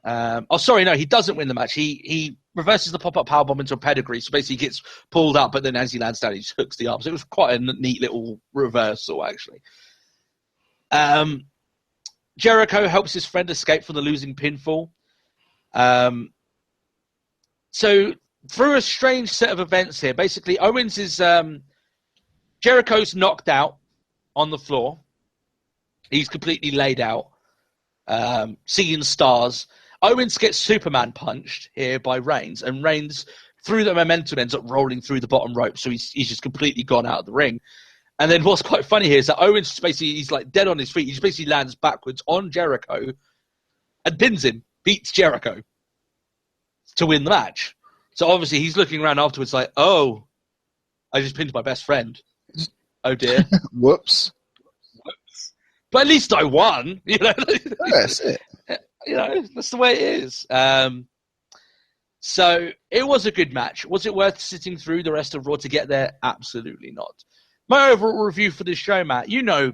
He doesn't win the match. He reverses the pop-up powerbomb into a pedigree, so basically he gets pulled up, but then as he lands down, he just hooks the arm. So it was quite a neat little reversal, actually. Jericho helps his friend escape from the losing pinfall. So through a strange set of events here, basically Owens is... Jericho's knocked out on the floor. He's completely laid out, seeing stars. Owens gets Superman punched here by Reigns, and Reigns, through the momentum, ends up rolling through the bottom rope, so he's just completely gone out of the ring. And then what's quite funny here is that Owens basically, he's like dead on his feet. He just basically lands backwards on Jericho and pins him, beats Jericho to win the match. So obviously he's looking around afterwards like, oh, I just pinned my best friend. Oh dear. Whoops. But at least I won. You know, That's it. You know, that's the way it is. So it was a good match. Was it worth sitting through the rest of Raw to get there? Absolutely not. My overall review for this show, Matt, you know,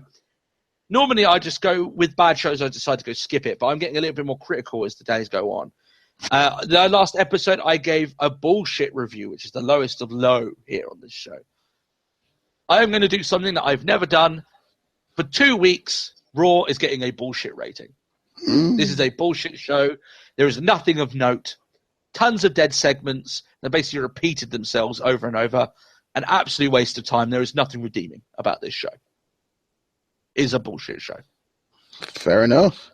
normally I just go with bad shows, I decide to go skip it, but I'm getting a little bit more critical as the days go on. The last episode, I gave a bullshit review, which is the lowest of low here on this show. I am going to do something that I've never done. For 2 weeks, Raw is getting a bullshit rating. This is a bullshit show. There is nothing of note. Tons of dead segments that basically repeated themselves over and over. An absolute waste of time. There is nothing redeeming about this show. It is a bullshit show. Fair enough.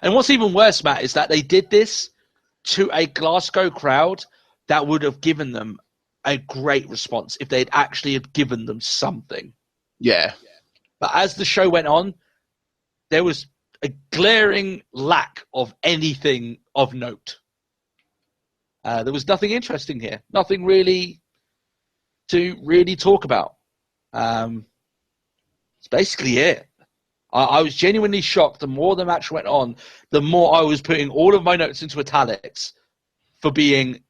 And what's even worse, Matt, is that they did this to a Glasgow crowd that would have given them a great response if they'd actually have given them something. Yeah. But as the show went on, there was a glaring lack of anything of note. There was nothing interesting here. Nothing really to really talk about. It's basically it. I was genuinely shocked. The more the match went on, the more I was putting all of my notes into italics for being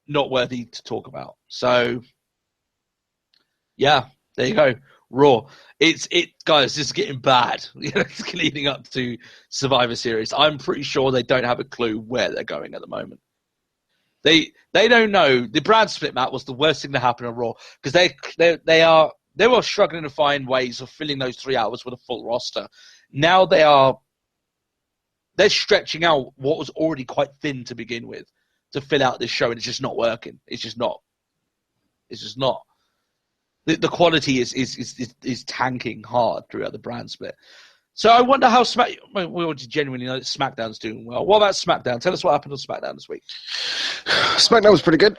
not worthy to talk about. So, yeah, there you go. Raw. Guys, this is getting bad. It's leading up to Survivor Series. I'm pretty sure they don't have a clue where they're going at the moment. They don't know. The brand split, Matt, was the worst thing to happen on Raw because they were struggling to find ways of filling those 3 hours with a full roster. Now they're stretching out what was already quite thin to begin with to fill out this show, and it's just not working. It's just not. The quality is tanking hard throughout the brand split. So I wonder how we want to genuinely know that SmackDown's doing well. What about SmackDown? Tell us what happened on SmackDown this week. SmackDown was pretty good.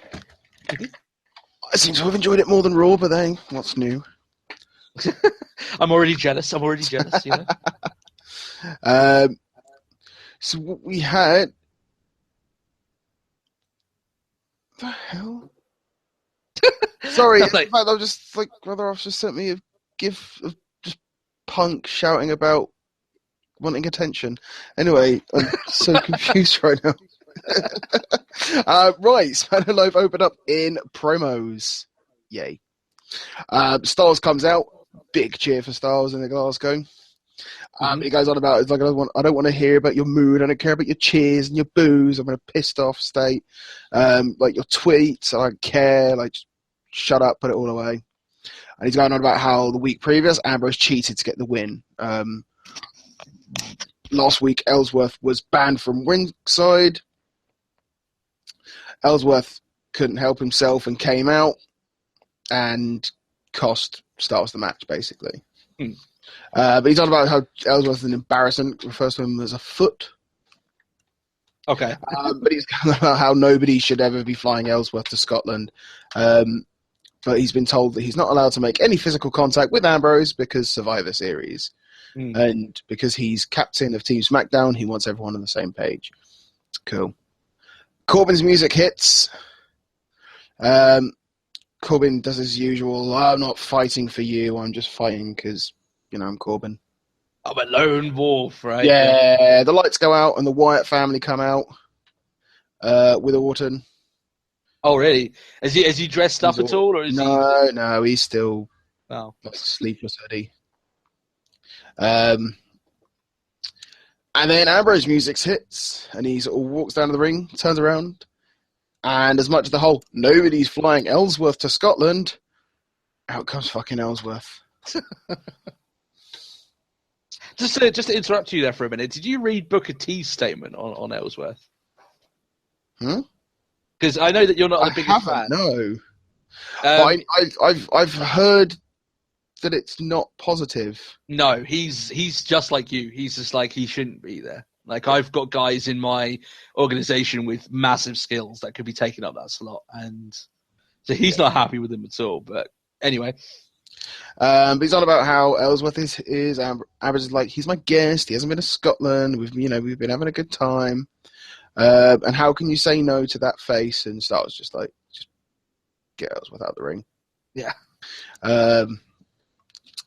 I seem to have enjoyed it more than Raw, but then what's new? I'm already jealous. You know. So what we had. The hell? Sorry, in fact, I was just like, Brother Off just sent me a gif of just Punk shouting about wanting attention. Anyway, I'm so confused right now. Right, SmackDown Live opened up in promos. Yay. Styles comes out. Big cheer for Styles in the Glasgow. He goes on about, it's like, I don't want to hear about your mood. I don't care about your cheers and your boos. I'm in a pissed off state. Like your tweets, I don't care. Like, just shut up, put it all away. And he's going on about how the week previous, Ambrose cheated to get the win. Last week, Ellsworth was banned from ringside. Ellsworth couldn't help himself and came out and cost Styles the match, basically. But he's on about how Ellsworth is an embarrassment, refers to him as a foot. Okay. But he's going about how nobody should ever be flying Ellsworth to Scotland. But he's been told that he's not allowed to make any physical contact with Ambrose because Survivor Series. And because he's captain of Team SmackDown, he wants everyone on the same page. Cool. Corbin's music hits. Corbin does his usual, I'm not fighting for you, I'm just fighting because, I'm Corbin. I'm a lone wolf, right? Yeah, the lights go out and the Wyatt family come out with Orton. Oh, really? Has he dressed up at all? Or is No, he's still sleepless hoodie. And then Ambrose music hits, and he sort of walks down to the ring, turns around, and as much as the whole nobody's flying Ellsworth to Scotland, out comes fucking Ellsworth. Just to interrupt you there for a minute, did you read Booker T's statement on Ellsworth? Because I know that you're not the biggest fan. No, I've heard that it's not positive. No, he's just like you. He's just like he shouldn't be there. Like, I've got guys in my organization with massive skills that could be taking up that slot, and so he's not happy with him at all. But anyway. But he's on about how Ellsworth is Ambrose is like, he's my guest. He hasn't been to Scotland. We've been having a good time. And how can you say no to that face? And Starks just like, just get Ellsworth out of the ring. Yeah. And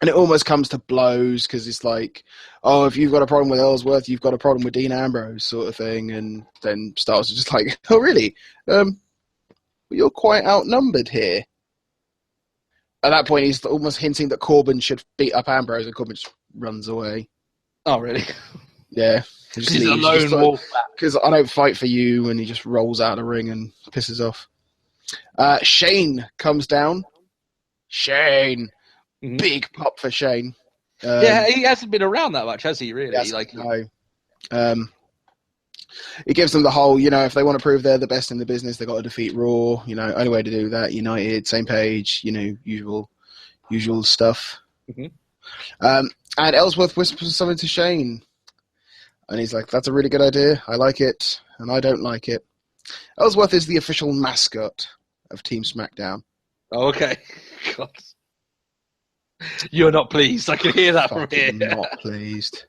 it almost comes to blows because it's like, oh, if you've got a problem with Ellsworth, you've got a problem with Dean Ambrose, sort of thing. And then Starks is just like, oh, really? You're quite outnumbered here. At that point, he's almost hinting that Corbin should beat up Ambrose, and Corbin just runs away. Oh, really? Yeah. He's a lone wolf. Because I don't fight for you, and he just rolls out of the ring and pisses off. Shane comes down. Shane. Mm-hmm. Big pop for Shane. Yeah, he hasn't been around that much, has he, really? No. It gives them the whole, if they want to prove they're the best in the business, they've got to defeat Raw. Only way to do that, United, same page, usual stuff. Mm-hmm. And Ellsworth whispers something to Shane. And he's like, that's a really good idea. I like it. And I don't like it. Ellsworth is the official mascot of Team SmackDown. Oh, okay. God. You're not pleased. I can hear that from here. Not pleased.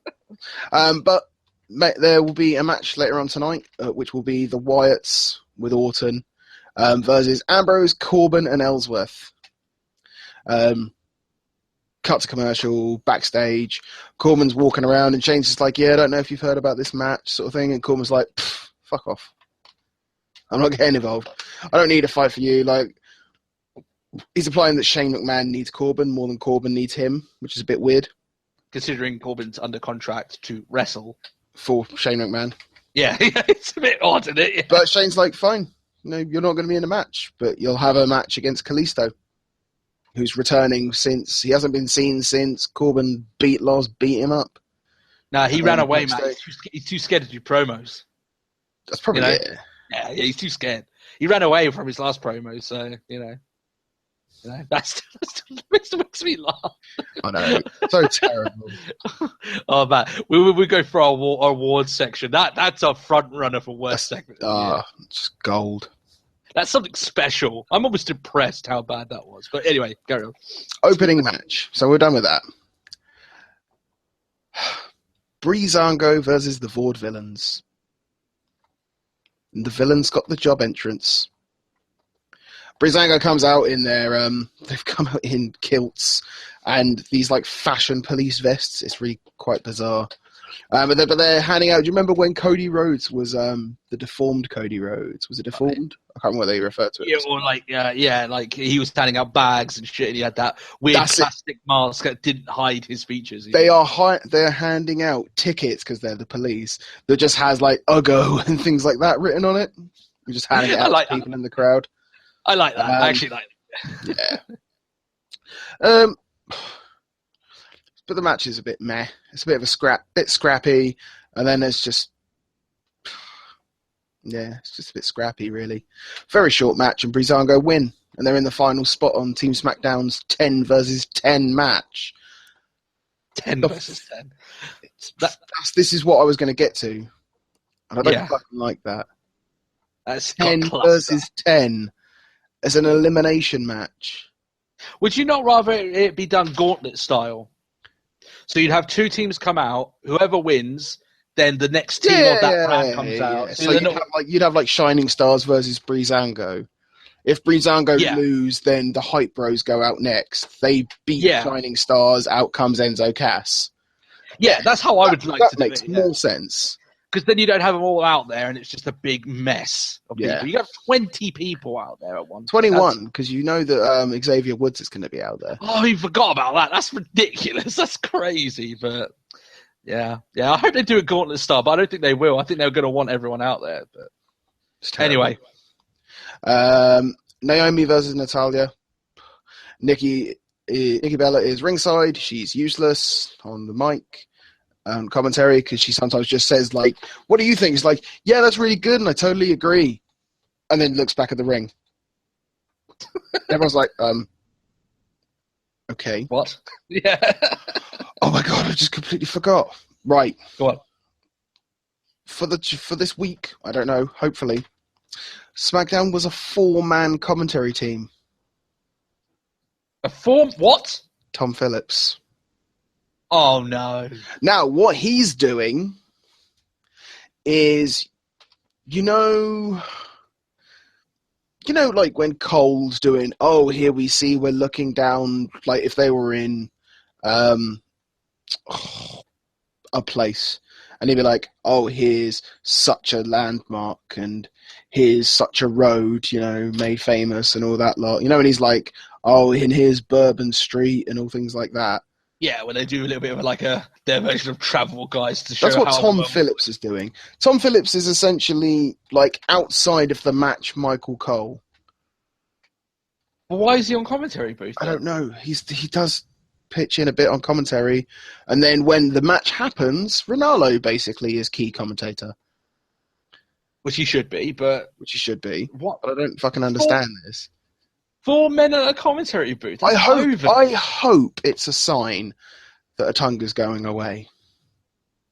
But there will be a match later on tonight, which will be the Wyatts with Orton versus Ambrose, Corbin, and Ellsworth. Cut to commercial, backstage. Corbin's walking around, and Shane's just like, yeah, I don't know if you've heard about this match, sort of thing. And Corbin's like, fuck off. I'm not getting involved. I don't need a fight for you. Like, he's implying that Shane McMahon needs Corbin more than Corbin needs him, which is a bit weird. Considering Corbin's under contract to wrestle. For Shane McMahon. Yeah, it's a bit odd, isn't it? Yeah. But Shane's like, fine, you're not going to be in a match, but you'll have a match against Kalisto, who's returning since he hasn't been seen since Corbin beat him up. Nah, he ran away, man. He's too scared to do promos. That's probably it. Yeah, he's too scared. He ran away from his last promo, so that makes me laugh. I know, so terrible. Oh man, we go for our awards section. That's a front runner for worst segment. Just gold. That's something special. I'm almost impressed how bad that was. But anyway, carry on. Opening match. So we're done with that. Breezango versus the Vaudevillains. And the villains got the job entrance. Breezango comes out in their, they've come out in kilts and these like fashion police vests. It's really quite bizarre. But they're handing out, do you remember when Cody Rhodes was the deformed Cody Rhodes? Was it deformed? I can't remember what they referred to it. Yeah, or like he was handing out bags and shit and he had that weird plastic mask that didn't hide his features. They're handing out tickets because they're the police that just has like Uggo and things like that written on it. You're just handing it out to people in the crowd. I like that. I actually like it. Yeah. But the match is a bit meh. It's a bit of a bit scrappy, and then it's just a bit scrappy, really. Very short match, and Breezango win, and they're in the final spot on Team SmackDown's 10 versus 10 match. 10 versus 10. This is what I was going to get to, and I don't fucking like that. That's 10 versus 10 as an elimination match. Would you not rather it be done gauntlet style? So you'd have two teams come out. Whoever wins, then the next team of that brand comes out. So you'd have like Shining Stars versus Breezango. If Breezango lose, then the Hype Bros go out next. They beat Shining Stars. Out comes Enzo Cass. Yeah, that's how I would like to do it. That makes more sense. Because then you don't have them all out there, and it's just a big mess of people. You have 20 people out there at once. 21, because you know that Xavier Woods is going to be out there. Oh, you forgot about that. That's ridiculous. That's crazy. But yeah. I hope they do a gauntlet style, but I don't think they will. I think they're going to want everyone out there. But anyway, Naomi versus Natalya. Nikki Bella is ringside. She's useless on the mic. Commentary, because she sometimes just says like, what do you think? It's like, yeah, that's really good and I totally agree, and then looks back at the ring. Everyone's like, okay, what? Yeah. Oh my god, I just completely forgot. Right, go on. for this week, I don't know, hopefully, SmackDown was a 4-man commentary team. A form? What? Tom Phillips. Oh, no. Now, what he's doing is, like when Cole's doing, oh, here we see, we're looking down, like if they were in a place, and he'd be like, oh, here's such a landmark, and here's such a road, made famous, and all that lot. And he's like, oh, and here's Bourbon Street, and all things like that. Yeah, when they do a little bit of their version of Travel Guys to show That's what how Tom Phillips is doing. Tom Phillips is essentially like outside of the match Michael Cole. Well, why is he on commentary booth? I don't know. He does pitch in a bit on commentary, and then when the match happens, Ronaldo basically is key commentator. Which he should be, but... Which he should be. What? But I don't fucking understand this. 4 men at a commentary booth. That's I over. hope it's a sign that Atunga's going away.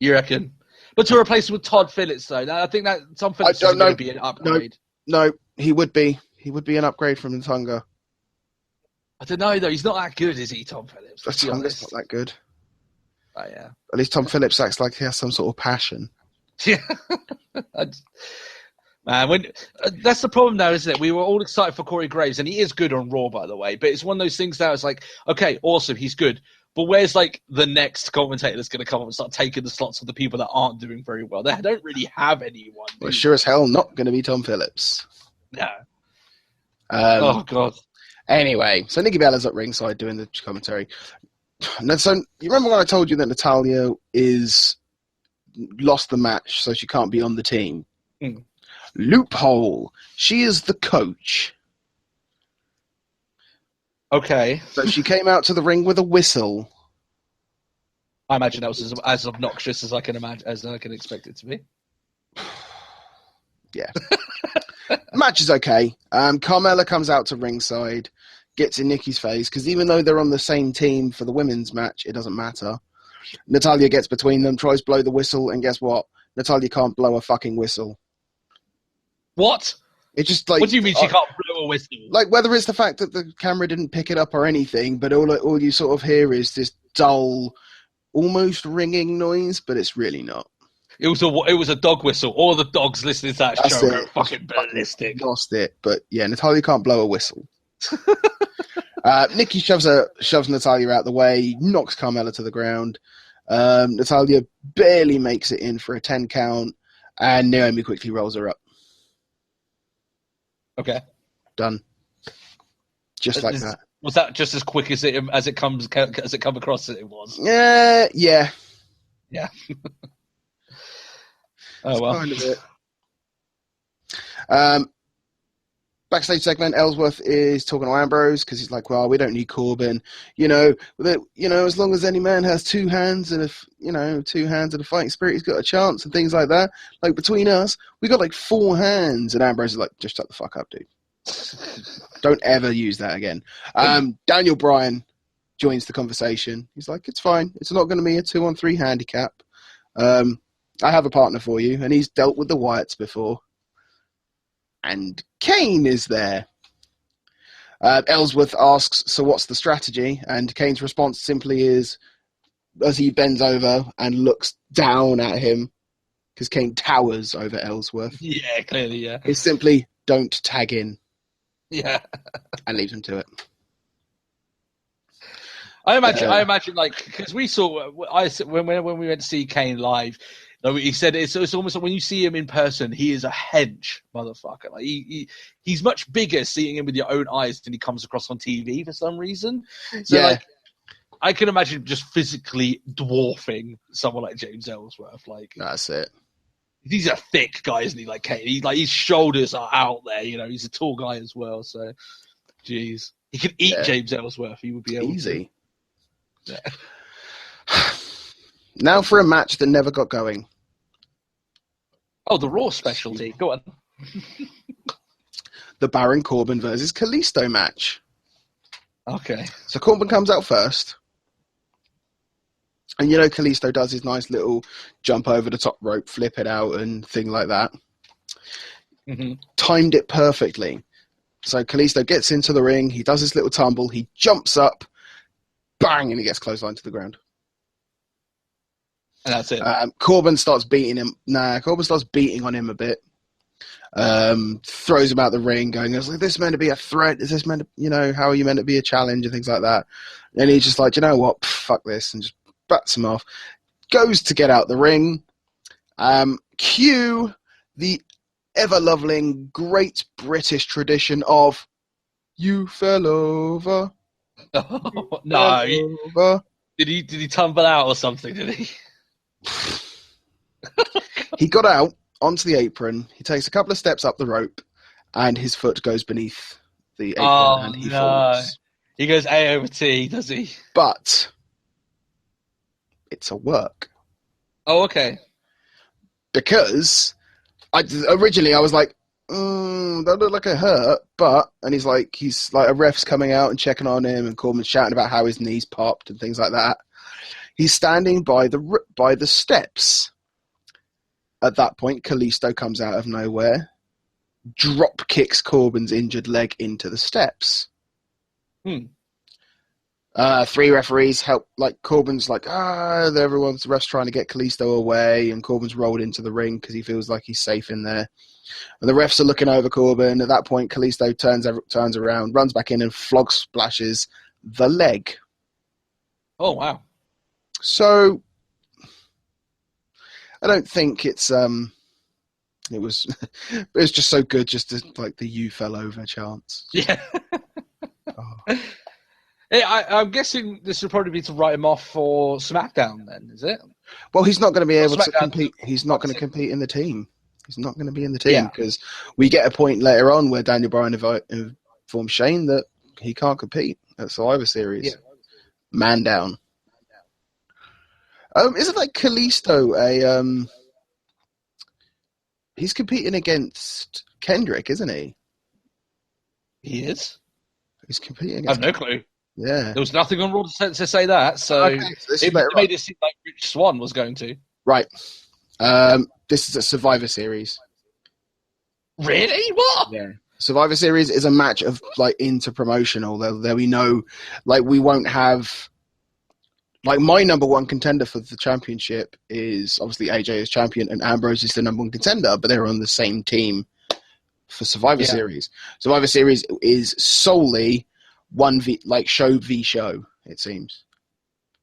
You reckon? But to replace him with Todd Phillips, though, I think that Tom Phillips is going to be an upgrade. No, he would be. He would be an upgrade from Atunga. I don't know, though. He's not that good, is he, Tom Phillips? Atunga's not that good. Oh, yeah. At least Tom Phillips acts like he has some sort of passion. Yeah. Man, that's the problem now, isn't it? We were all excited for Corey Graves, and he is good on Raw, by the way. But it's one of those things now. It's like, okay, awesome, he's good. But where's the next commentator that's going to come up and start taking the slots of the people that aren't doing very well? They don't really have anyone. Well, sure as hell not going to be Tom Phillips. No. Oh God. Anyway, so Nikki Bella's at ringside doing the commentary. So you remember when I told you that Natalya lost the match, so she can't be on the team? Mm. Loophole. She is the coach. Okay. So she came out to the ring with a whistle. I imagine that was as obnoxious as I can imagine, as I can expect it to be. Yeah. Match is okay. Carmella comes out to ringside, gets in Nikki's face, because even though they're on the same team for the women's match, it doesn't matter. Natalya gets between them, tries to blow the whistle, and guess what? Natalya can't blow a fucking whistle. What? It's just like... What do you mean she can't blow a whistle? Like, whether it's the fact that the camera didn't pick it up or anything, but all you sort of hear is this dull, almost ringing noise, but it's really not. It was a dog whistle. All the dogs listening to that show are fucking ballistic. Lost it, but yeah, Natalya can't blow a whistle. Nikki shoves Natalya out the way, knocks Carmella to the ground. Natalya barely makes it in for a 10 count, and Naomi quickly rolls her up. Okay. Done. Just like that. Was that just as quick as it come across as it was? Yeah. Yeah. Oh well. Kind of it. Backstage segment, Ellsworth is talking to Ambrose because he's like, "Well, we don't need Corbin. As long as any man has 2 hands and a fighting spirit, he's got a chance and things like that. Like between us, we got 4 hands." And Ambrose is like, "Just shut the fuck up, dude. Don't ever use that again." Daniel Bryan joins the conversation. He's like, "It's fine. It's not going to be a 2-on-3 handicap. I have a partner for you, and he's dealt with the Wyatts before." And Kane is there. Ellsworth asks, "So what's the strategy?" And Kane's response simply is, as he bends over and looks down at him, because Kane towers over Ellsworth. Yeah, clearly, yeah. It's simply, "Don't tag in." Yeah. And leaves him to it. I imagine, because we saw, when we went to see Kane live, he said it's almost like when you see him in person, he is a hench motherfucker. Like he's much bigger seeing him with your own eyes than he comes across on TV for some reason. So yeah. I can imagine just physically dwarfing someone like James Ellsworth. That's it. He's a thick guy, isn't he? Like Kane, his shoulders are out there. He's a tall guy as well. So, jeez, he could eat James Ellsworth. He would be able easy. To. Yeah. Now for a match that never got going. Oh, the Raw specialty. Go on. The Baron Corbin versus Kalisto match. Okay. So Corbin comes out first. And, you know, Kalisto does his nice little jump over the top rope, flip it out and thing like that. Mm-hmm. Timed it perfectly. So Kalisto gets into the ring. He does his little tumble. He jumps up, bang, and he gets clotheslined to the ground. And that's it. Corbin starts beating him. Corbin starts beating on him a bit. Throws him out the ring, going, "Is this meant to be a threat? Is this meant to, you know, how are you meant to be a challenge?" and things like that. And he's just like, "You know what? Fuck this," and just bats him off. Goes to get out the ring. Cue the ever-loving, great British tradition of "You fell over." No. Over. Did he tumble out or something? Did he? He got out onto the apron. He takes a couple of steps up the rope, and his foot goes beneath the apron, and he falls. He goes A over T, does he? But it's a work. Oh, okay. Because originally I was like, that looked like a hurt, and he's like a ref's coming out and checking on him, and Corbin's shouting about how his knees popped and things like that. He's standing by the steps. At that point, Kalisto comes out of nowhere, drop kicks Corbin's injured leg into the steps. 3 referees help. Like Corbin's like, everyone's the ref's trying to get Kalisto away, and Corbin's rolled into the ring because he feels like he's safe in there. And the refs are looking over Corbin. At that point, Kalisto turns around, runs back in, and flog splashes the leg. Oh wow! So I don't think it was just so good, just to, like, the "you fell over" chance. Yeah. Hey, I'm guessing this would probably be to write him off for SmackDown then, is it? Well, he's not going to be able to compete. He's not going to compete in the team. He's not going to be in the team because we get a point later on where Daniel Bryan informs Shane that he can't compete at Survivor Series. Yeah. Man down. Isn't like Kalisto he's competing against Kendrick, isn't he? He is? He's competing against... I have no clue. Yeah. There was nothing on Raw to say that, so it made it seem like Rich Swann was going to. Right. This is a Survivor Series. Really? What? Yeah. Survivor Series is a match of, like, inter-promotional. There we know, like, we won't have... Like, my number one contender for the championship is obviously AJ as champion, and Ambrose is the number one contender, but they're on the same team for Survivor Series. Survivor Series is solely show v show, it seems.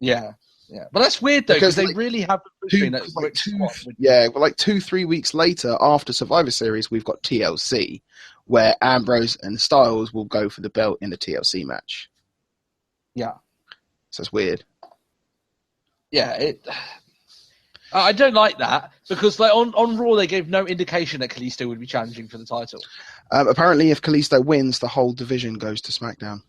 Yeah. Yeah. But that's weird, though, because they really have the 2-3 weeks later, after Survivor Series, we've got TLC, where Ambrose and Styles will go for the belt in a TLC match. Yeah. So it's weird. Yeah, I don't like that because, like, on Raw they gave no indication that Kalisto would be challenging for the title. Apparently, if Kalisto wins, the whole division goes to SmackDown.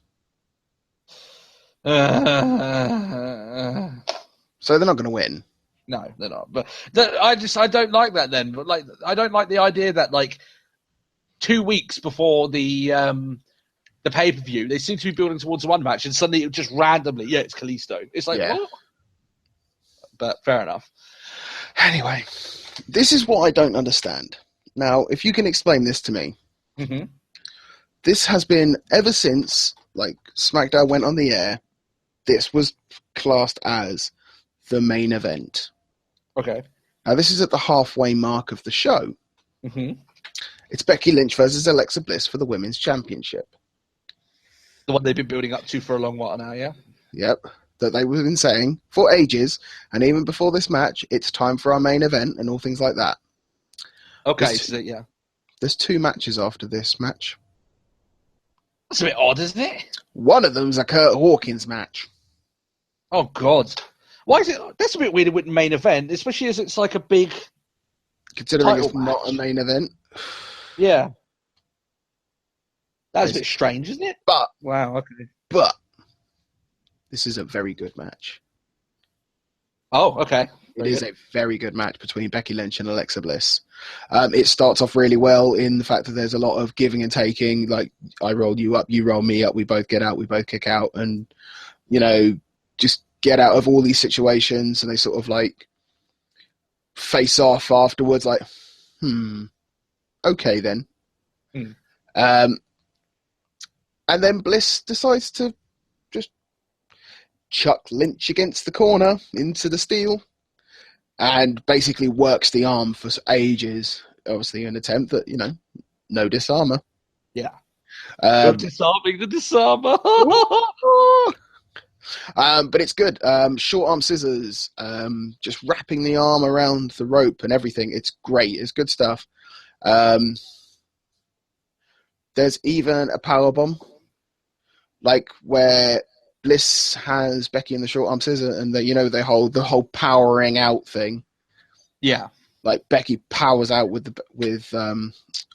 So they're not going to win. No, they're not. But I don't like that then. But, like, I don't like the idea that, like, 2 weeks before the pay-per-view, they seem to be building towards one match, and suddenly it just randomly, it's Kalisto. It's like, what? But fair enough. Anyway, this is what I don't understand. Now, if you can explain this to me. Mm-hmm. This has been, ever since, like, SmackDown went on the air, this was classed as the main event. Okay. Now, this is at the halfway mark of the show. Mm-hmm. It's Becky Lynch versus Alexa Bliss for the Women's Championship. The one they've been building up to for a long while now, yeah? Yep. That they've been saying for ages, and even before this match, it's time for our main event and all things like that. Okay, There's 2 matches after this match. That's a bit odd, isn't it? One of them's a Kurt Hawkins match. Oh, God. Why is it... That's a bit weird with main event, especially as it's like a big... Considering it's not a main event. Yeah. That's a bit strange, isn't it? But... Wow, okay. But... This is a very good match. Oh, okay. It is a very good match between Becky Lynch and Alexa Bliss. It starts off really well in the fact that there's a lot of giving and taking. Like, I roll you up, you roll me up, we both get out, we both kick out. And, you know, just get out of all these situations, and they sort of like face off afterwards, like, okay then. And then Bliss decides to just chuck Lynch against the corner into the steel and basically works the arm for ages, obviously an attempt that, no disarmer. Yeah. Disarming the disarmer. But it's good. Short arm scissors, just wrapping the arm around the rope and everything. It's great. It's good stuff. There's even a power bomb, like where Bliss has Becky in the short arm scissor, and they hold the whole powering out thing. Yeah, like Becky powers out with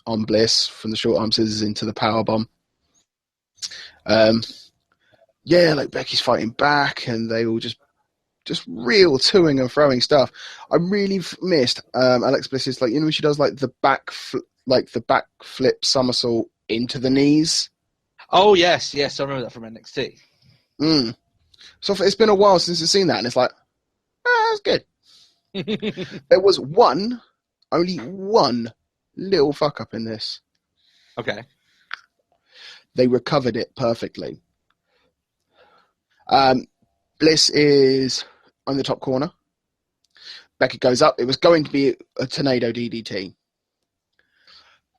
on Bliss from the short arm scissors into the power bomb. Like Becky's fighting back, and they all just real toing and throwing stuff. I really missed Alexa Bliss's, like, when she does like the back flip somersault into the knees. Oh yes, I remember that from NXT. So it's been a while since I've seen that, and it's like, that's good. There was only one little fuck up in this. Okay. They recovered it perfectly. Bliss is on the top corner. Becky goes up. It was going to be a tornado DDT.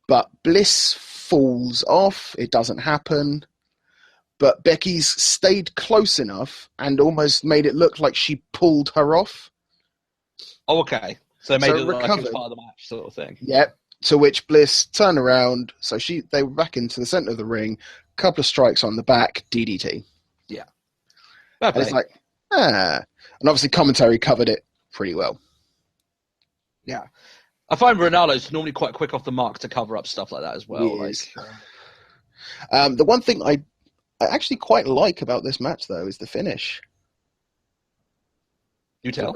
But Bliss falls off. It doesn't happen. But Becky's stayed close enough and almost made it look like she pulled her off. Oh, okay. So they made it look like it was recovered. part of the match sort of thing. Yep. To which Bliss turned around. So they were back into the center of the ring. Couple of strikes on the back. DDT. Yeah. And it's like, And obviously commentary covered it pretty well. Yeah. I find Ronaldo's normally quite quick off the mark to cover up stuff like that as well. The one thing I actually quite like about this match, though, is the finish. You tell.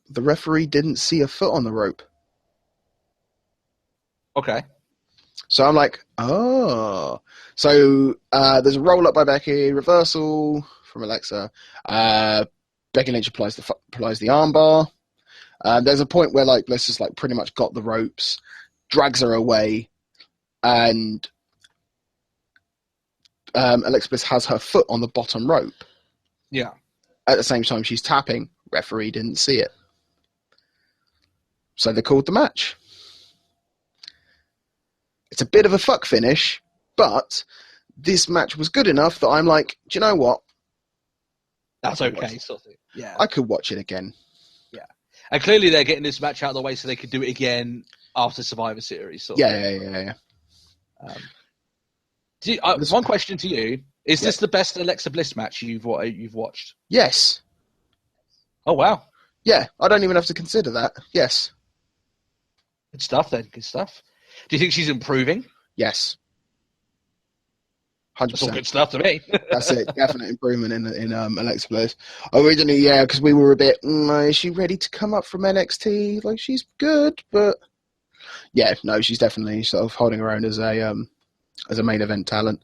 The referee didn't see a foot on the rope. Okay. So I'm like, oh. So there's a roll-up by Becky, reversal from Alexa. Becky Lynch applies the armbar. There's a point where like Bliss has like pretty much got the ropes, drags her away, and Alexa Bliss has her foot on the bottom rope. Yeah. At the same time she's tapping. Referee didn't see it. So they called the match. It's a bit of a fuck finish, but this match was good enough that I'm like, do you know what? That's okay, sort of thing. Yeah. I could watch it again. Yeah. And clearly they're getting this match out of the way so they could do it again after Survivor Series. Yeah. One question to you. Is this the best Alexa Bliss match you've watched? Yes. Oh, wow. Yeah, I don't even have to consider that. Yes. Good stuff then. Good stuff. Do you think she's improving? Yes. 100%. That's all good stuff to me. That's it. Definite improvement in Alexa Bliss. Originally, because we were a bit, is she ready to come up from NXT? Like, she's good, but yeah, no, she's definitely sort of holding her own as a main event talent.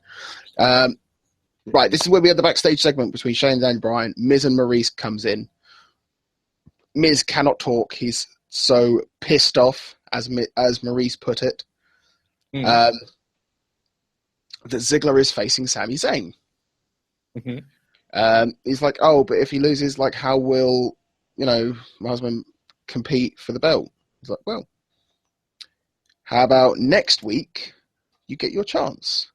Right, this is where we had the backstage segment between Shane and Daniel Bryan. Miz and Maurice comes in. Miz cannot talk. He's so pissed off, as Maurice put it, that Ziggler is facing Sami Zayn. Mm-hmm. He's like, oh, but if he loses, like, how will, my husband compete for the belt? He's like, well, how about next week you get your chance?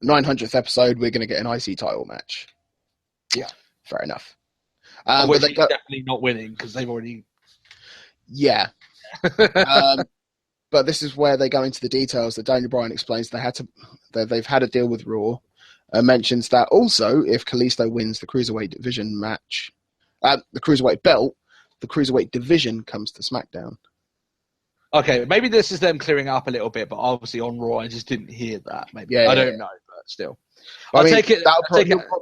900th episode, we're going to get an IC title match. Yeah. Fair enough. Which he's definitely not winning because they've already... Yeah. But this is where they go into the details that Daniel Bryan explains they've had a deal with Raw. Mentions that also if Kalisto wins the Cruiserweight Division match, the Cruiserweight belt, the Cruiserweight Division comes to SmackDown. Okay, maybe this is them clearing up a little bit, but obviously on Raw I just didn't hear that. Maybe I don't know, but still. I'll take it.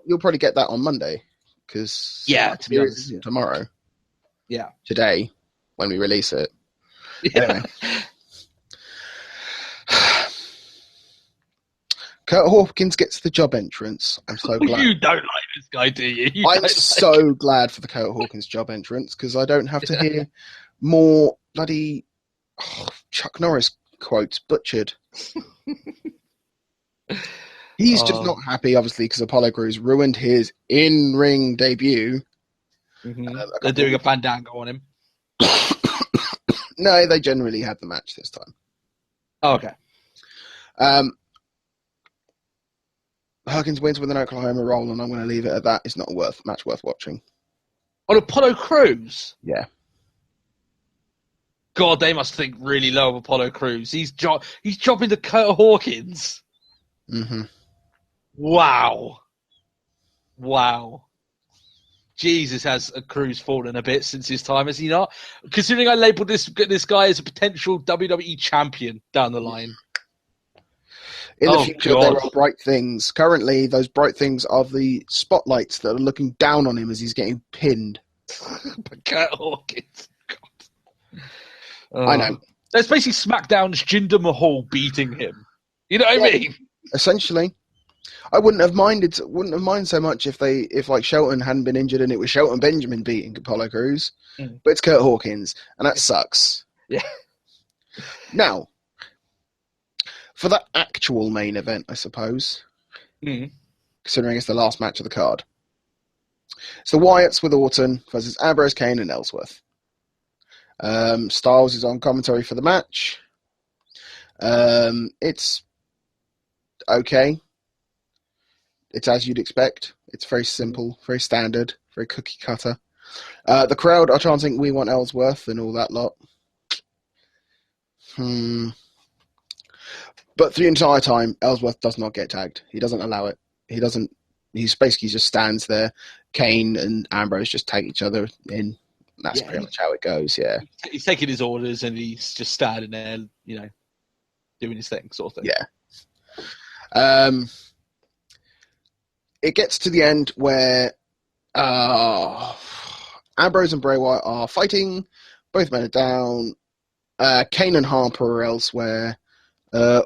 You'll probably get that on Monday because to be honest, tomorrow. Yeah, today when we release it. Yeah. Anyway. Kurt Hawkins gets the job entrance. I'm so glad. You don't like this guy, do you? I'm so glad for the Kurt Hawkins job entrance because I don't have to hear more bloody Chuck Norris quotes butchered. He's just not happy, obviously, because Apollo Crews ruined his in-ring debut. Mm-hmm. They're doing a fandango on him. No, they generally had the match this time. Oh, okay. Hawkins wins with an Oklahoma roll, and I'm going to leave it at that. It's not a match worth watching. On Apollo Crews? Yeah. God, they must think really low of Apollo Crews. He's dropping to Kurt Hawkins. Mm-hmm. Wow. Jesus, has Crews fallen a bit since his time, has he not? Considering I labelled this guy as a potential WWE champion down the line. In the future, there are bright things. Currently, those bright things are the spotlights that are looking down on him as he's getting pinned. But Kurt Hawkins. God. I know. That's basically SmackDown's Jinder Mahal beating him. You know what I mean? Essentially. I wouldn't have minded so much if like Shelton hadn't been injured and it was Shelton Benjamin beating Apollo Crews. But it's Kurt Hawkins, and that sucks. Yeah. Now, for the actual main event, I suppose, considering it's the last match of the card. It's the Wyatts with Orton versus Ambrose, Kane, and Ellsworth. Styles is on commentary for the match. It's okay. It's as you'd expect. It's very simple, very standard, very cookie cutter. The crowd are chanting, "We want Ellsworth," and all that lot. But the entire time, Ellsworth does not get tagged. He doesn't allow it. He basically just stands there. Kane and Ambrose just tag each other in. That's pretty much how it goes, yeah. He's taking his orders and he's just standing there, doing his thing, sort of thing. Yeah. It gets to the end where Ambrose and Bray Wyatt are fighting. Both men are down. Kane and Harper are elsewhere.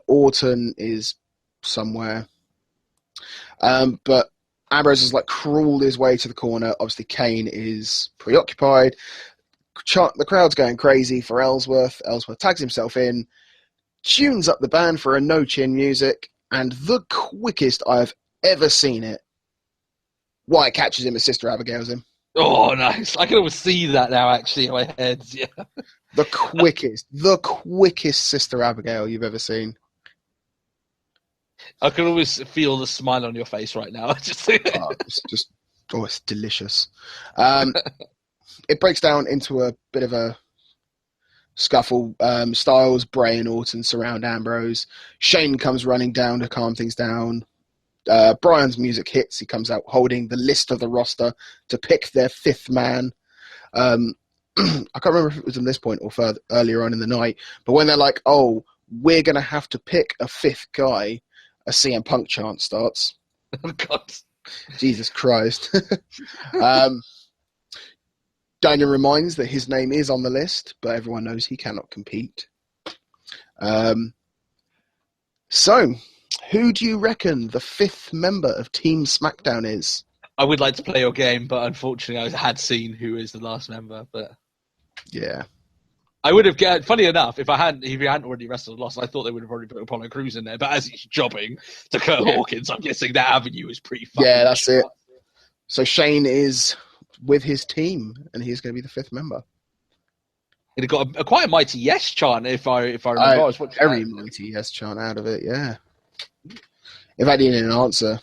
Orton is somewhere. But Ambrose has crawled his way to the corner. Obviously, Kane is preoccupied. The crowd's going crazy for Ellsworth. Ellsworth tags himself in, tunes up the band for a no-chin music, and the quickest I've ever seen it, Wyatt catches him as Sister Abigail's him. Oh, nice. I can almost see that now, actually, in my head. Yeah. The quickest Sister Abigail you've ever seen. I can always feel the smile on your face right now. It's delicious. It breaks down into a bit of a scuffle. Styles, Bray, and Orton surround Ambrose. Shane comes running down to calm things down. Brian's music hits. He comes out holding the list of the roster to pick their fifth man. I can't remember if it was at this point or further earlier on in the night, but when they're like, "Oh, we're going to have to pick a fifth guy," a CM Punk chant starts. Oh, God. Jesus Christ. Daniel reminds that his name is on the list, but everyone knows he cannot compete. So, who do you reckon the fifth member of Team SmackDown is? I would like to play your game, but unfortunately I had seen who is the last member. But yeah. I would have get. Funny enough, if you hadn't already wrestled lost, I thought they would have already put Apollo Crews in there. But as he's jobbing to Kurt Hawkins, I'm guessing that avenue is pretty fun. Yeah, that's it. So Shane is with his team, and he's going to be the fifth member. It got quite a mighty yes chant, if I remember. Very mighty yes chant out of it. Yeah. If I didn't answer,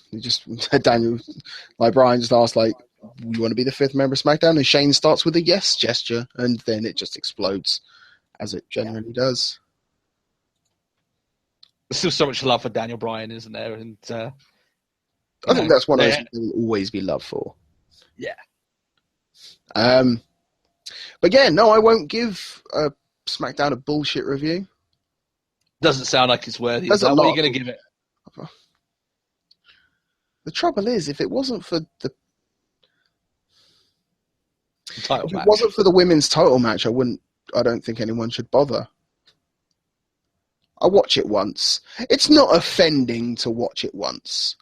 Daniel, Brian just asked, "You want to be the fifth member of SmackDown?" And Shane starts with a yes gesture, and then it just explodes, as it generally does. There's still so much love for Daniel Bryan, isn't there? And I think that's one of those there will always be love for. Yeah. But yeah, no, I won't give SmackDown a bullshit review. Doesn't sound like it's worthy. What are you going to give it? The trouble is, if it wasn't for the title match, wasn't for the women's title match, I don't think anyone should bother. I watch it once. It's not offending to watch it once.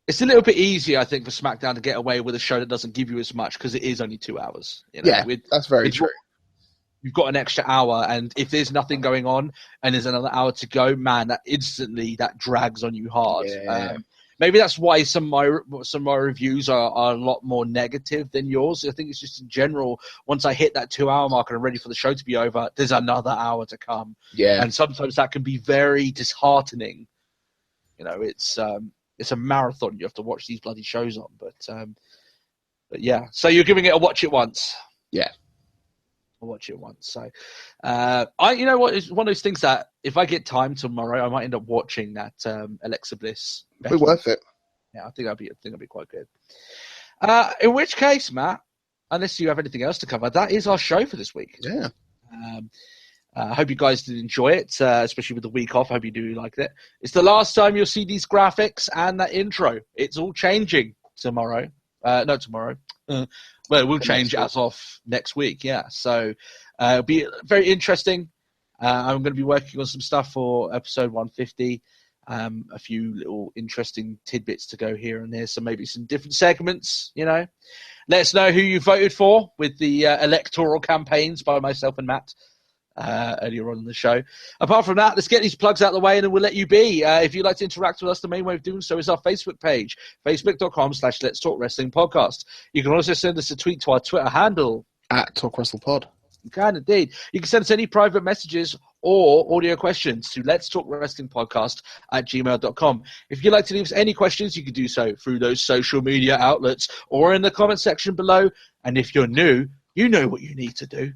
It's a little bit easier, I think, for SmackDown to get away with a show that doesn't give you as much because it is only 2 hours. You know? Yeah, that's very true. You've got an extra hour, and if there's nothing going on and there's another hour to go, man, that drags on you hard. Yeah. Maybe that's why some of my reviews are a lot more negative than yours. I think it's just in general, once I hit that 2 hour mark and I'm ready for the show to be over, there's another hour to come. Yeah. And sometimes that can be very disheartening. You know, it's a marathon you have to watch these bloody shows on. But yeah. So you're giving it a watch it once. Yeah. I'll watch it once. So you know what, it's one of those things that if I get time tomorrow, I might end up watching that Alexa Bliss. It'll be worth it. Yeah, I think that'd be quite good. In which case, Matt, unless you have anything else to cover, that is our show for this week. Yeah. I hope you guys did enjoy it, especially with the week off. I hope you do like it. It's the last time you'll see these graphics and that intro. It's all changing tomorrow. No, tomorrow. Well, it will change as of next week, yeah. So it'll be very interesting. I'm going to be working on some stuff for episode 150. A few little interesting tidbits to go here and there. So maybe some different segments, you know. Let us know who you voted for with the electoral campaigns by myself and Matt earlier on in the show. Apart from that, let's get these plugs out of the way and then we'll let you be. If you'd like to interact with us, the main way of doing so is our Facebook page, facebook.com/letstalkwrestlingpodcast. You can also send us a tweet to our Twitter handle @TalkWrestlePod. You can indeed. You can send us any private messages or audio questions to letstalkwrestlingpodcast@gmail.com. If you'd like to leave us any questions, you can do so through those social media outlets or in the comment section below. And if you're new, you know what you need to do.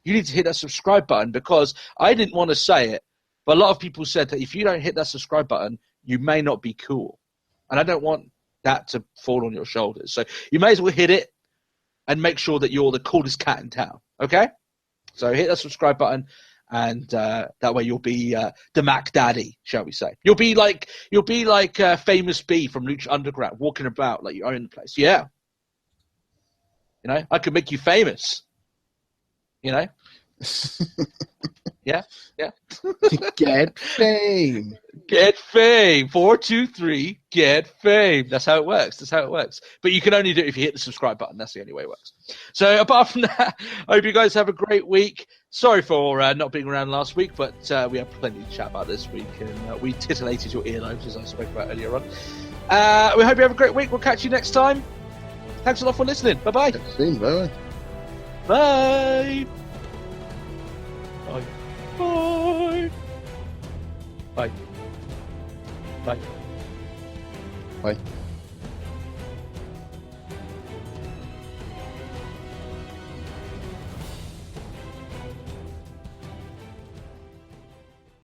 You need to hit that subscribe button, because I didn't want to say it, but a lot of people said that if you don't hit that subscribe button, you may not be cool. And I don't want that to fall on your shoulders. So you may as well hit it and make sure that you're the coolest cat in town. Okay? So hit that subscribe button, and that way you'll be the Mac Daddy, shall we say. You'll be like Famous B from Lucha Underground, walking about like you own the place. Yeah. You know, I could make you famous. You know? Yeah. Get fame. Get fame. 4, 2, 3, get fame. That's how it works. But you can only do it if you hit the subscribe button. That's the only way it works. So apart from that, I hope you guys have a great week. Sorry for not being around last week, but we have plenty to chat about this week. And we titillated your earlobes, as I spoke about earlier on. We hope you have a great week. We'll catch you next time. Thanks a lot for listening. Bye-bye. Bye. Bye. Bye. Bye. Bye. Bye. Bye.